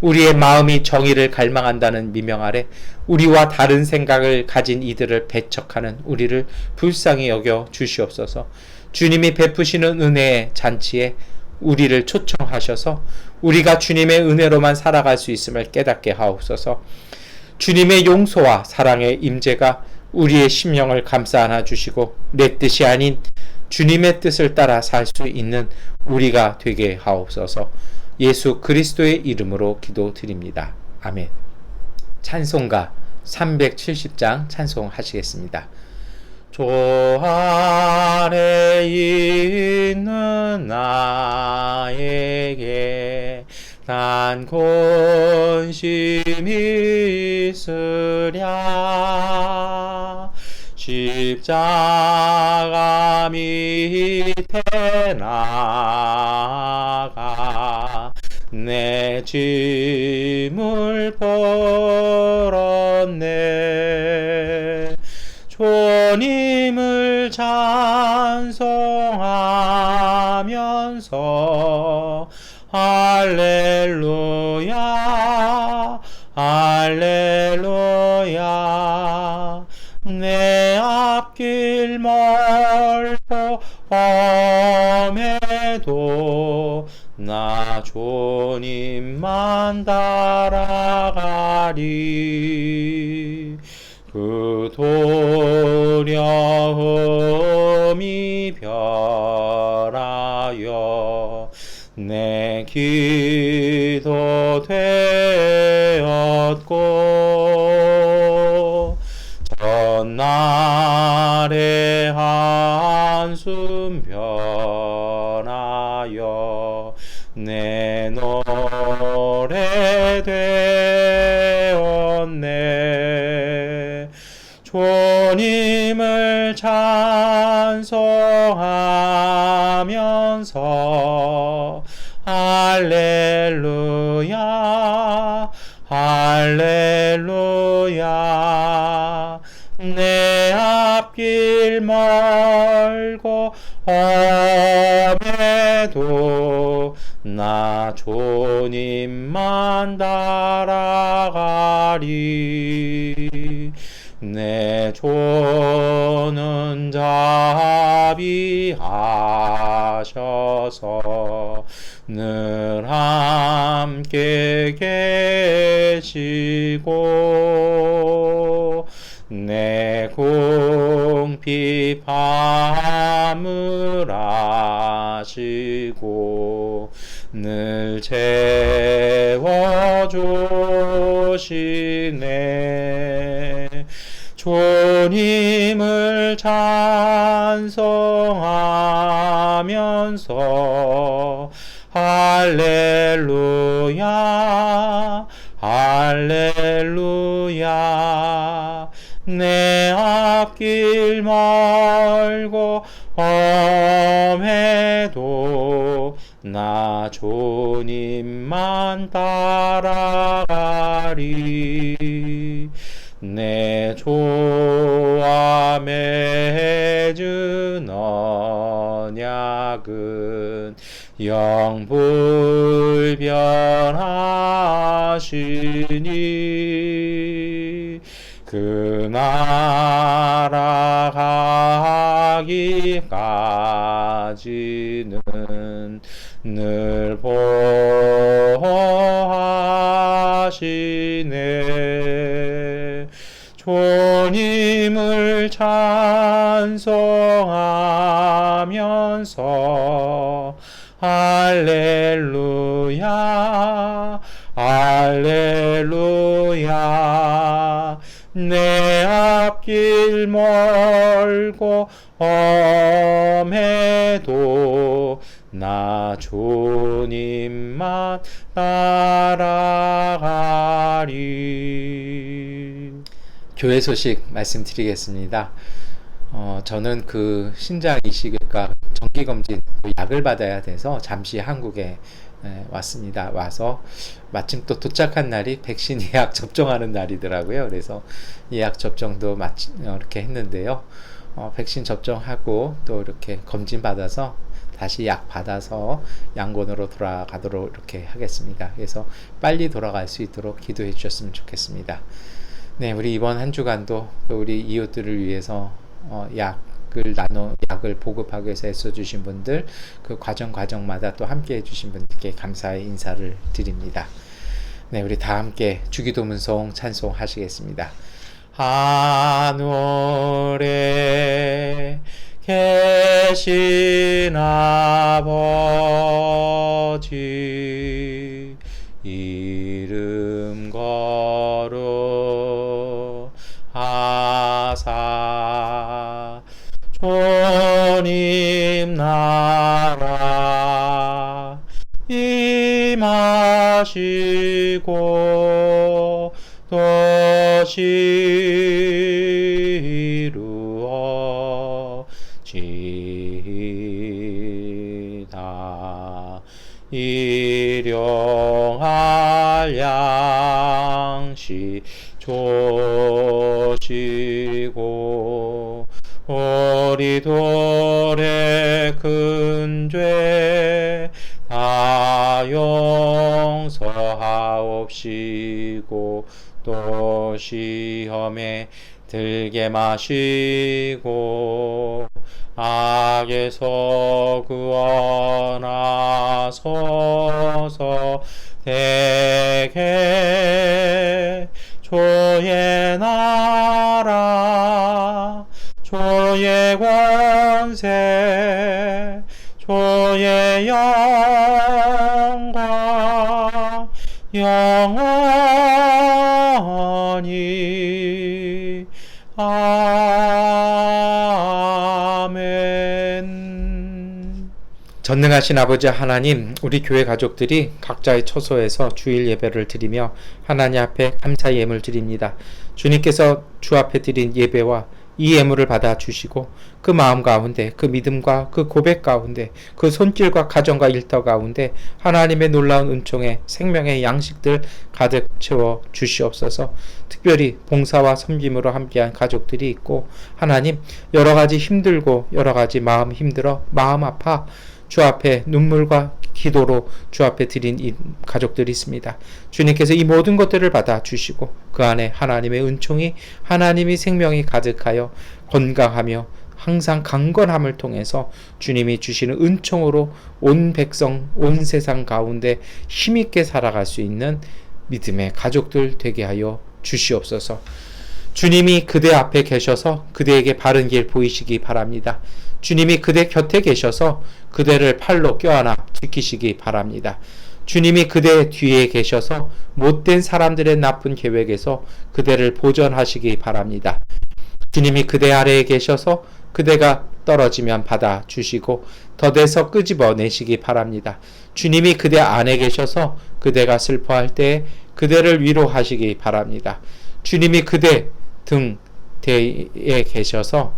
우리의 마음이 정의를 갈망한다는 미명 아래 우리와 다른 생각을 가진 이들을 배척하는 우리를 불쌍히 여겨 주시옵소서. 주님이 베푸시는 은혜의 잔치에 우리를 초청하셔서 우리가 주님의 은혜로만 살아갈 수 있음을 깨닫게 하옵소서. 주님의 용서와 사랑의 임재가 우리의 심령을 감싸 안아 주시고 내 뜻이 아닌 주님의 뜻을 따라 살 수 있는 우리가 되게 하옵소서. 예수 그리스도의 이름으로 기도드립니다. 아멘. 찬송가 370장 찬송하시겠습니다. 주 안에 있는 나에게 난 권심이 있으랴. 십자가 밑에 나가 내 짐을 벌었네. 주님을 찬송하면서 할렐루야 할렐루야. 내 앞길 멀고 험해도 나 주님만 따라가리. 그 두려움이 변하여 내 기도 되었고 전날의 한숨 변하여 내 노래 되었네. 주님을 찬송하면서 할렐루야 할렐루야. 내 앞길 멀고 험해도 나 주님만 따라가리. 내 주는 자비하셔서 늘 함께 계시고 내 궁핍함을 아시고 늘 채워주시네. 주님을 찬송하면서 할렐루야 할렐루야. 내 앞길 멀고 험해도 나 주님만 따라가리. 내 주와 맺은 언약은 영불변하시니 그 나라 가기까지는 늘 보호하시네. 주님 주님을 찬송하면서 할렐루야 할렐루야 내 앞길 멀고 험해도 나 주님만 따라가리. 교회 소식 말씀드리겠습니다. 저는 그 신장 이식과 정기검진 약을 받아야 돼서 잠시 한국에 왔습니다. 와서 마침 또 도착한 날이 백신 예약 접종하는 날이더라고요. 그래서 예약 접종도 이렇게 했는데요. 백신 접종하고 또 이렇게 검진 받아서 다시 약 받아서 양곤으로 돌아가도록 이렇게 하겠습니다. 그래서 빨리 돌아갈 수 있도록 기도해 주셨으면 좋겠습니다. 네, 우리 이번 한 주간도 또 우리 이웃들을 위해서 약을 보급하기 위해서 애써주신 분들, 그 과정마다 또 함께 해주신 분들께 감사의 인사를 드립니다. 네, 우리 다 함께 주기도문송 찬송하시겠습니다. 하늘에 계신 아버지 이름 거룩하사 주님 나라 임하시고 도시 이루어지이다. 일용할 양식 주시고 우리 돌의 큰 죄 다 용서하옵시고 또 시험에 들게 마시고 악에서 구원하소서. 대개 주의 나라 주의 권세 주의 영광 영원히 아멘. 전능하신 아버지 하나님, 우리 교회 가족들이 각자의 처소에서 주일 예배를 드리며 하나님 앞에 감사 예물 드립니다. 주님께서 주 앞에 드린 예배와 이 예물을 받아 주시고 그 마음 가운데, 그 믿음과 그 고백 가운데, 그 손길과 가정과 일터 가운데 하나님의 놀라운 은총의 생명의 양식들 가득 채워 주시옵소서. 특별히 봉사와 섬김으로 함께한 가족들이 있고, 하나님 여러 가지 힘들고 여러 가지 마음 힘들어 마음 아파 주 앞에 눈물과 기도로 주 앞에 드린 이 가족들이 있습니다. 주님께서 이 모든 것들을 받아 주시고 그 안에 하나님의 은총이, 하나님의 생명이 가득하여 건강하며 항상 강건함을 통해서 주님이 주시는 은총으로 온 백성, 온 세상 가운데 힘있게 살아갈 수 있는 믿음의 가족들 되게 하여 주시옵소서. 주님이 그대 앞에 계셔서 그대에게 바른 길 보이시기 바랍니다. 주님이 그대 곁에 계셔서 그대를 팔로 껴안아 지키시기 바랍니다. 주님이 그대 뒤에 계셔서 못된 사람들의 나쁜 계획에서 그대를 보전하시기 바랍니다. 주님이 그대 아래에 계셔서 그대가 떨어지면 받아주시고 더대서 끄집어내시기 바랍니다. 주님이 그대 안에 계셔서 그대가 슬퍼할 때 그대를 위로하시기 바랍니다. 주님이 그대 등 뒤에 계셔서,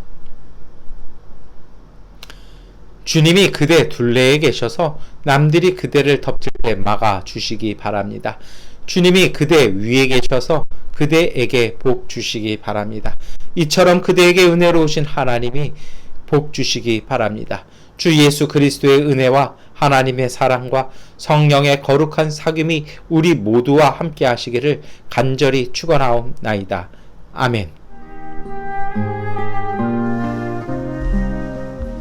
주님이 그대 둘레에 계셔서 남들이 그대를 덮칠 때 막아주시기 바랍니다. 주님이 그대 위에 계셔서 그대에게 복 주시기 바랍니다. 이처럼 그대에게 은혜로우신 하나님이 복 주시기 바랍니다. 주 예수 그리스도의 은혜와 하나님의 사랑과 성령의 거룩한 사귐이 우리 모두와 함께 하시기를 간절히 축원하옵나이다. 아멘.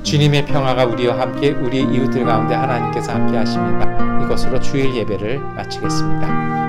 주님의 평화가 우리와 함께, 우리 이웃들 가운데 하나님께서 함께 하십니다. 이것으로 주일 예배를 마치겠습니다.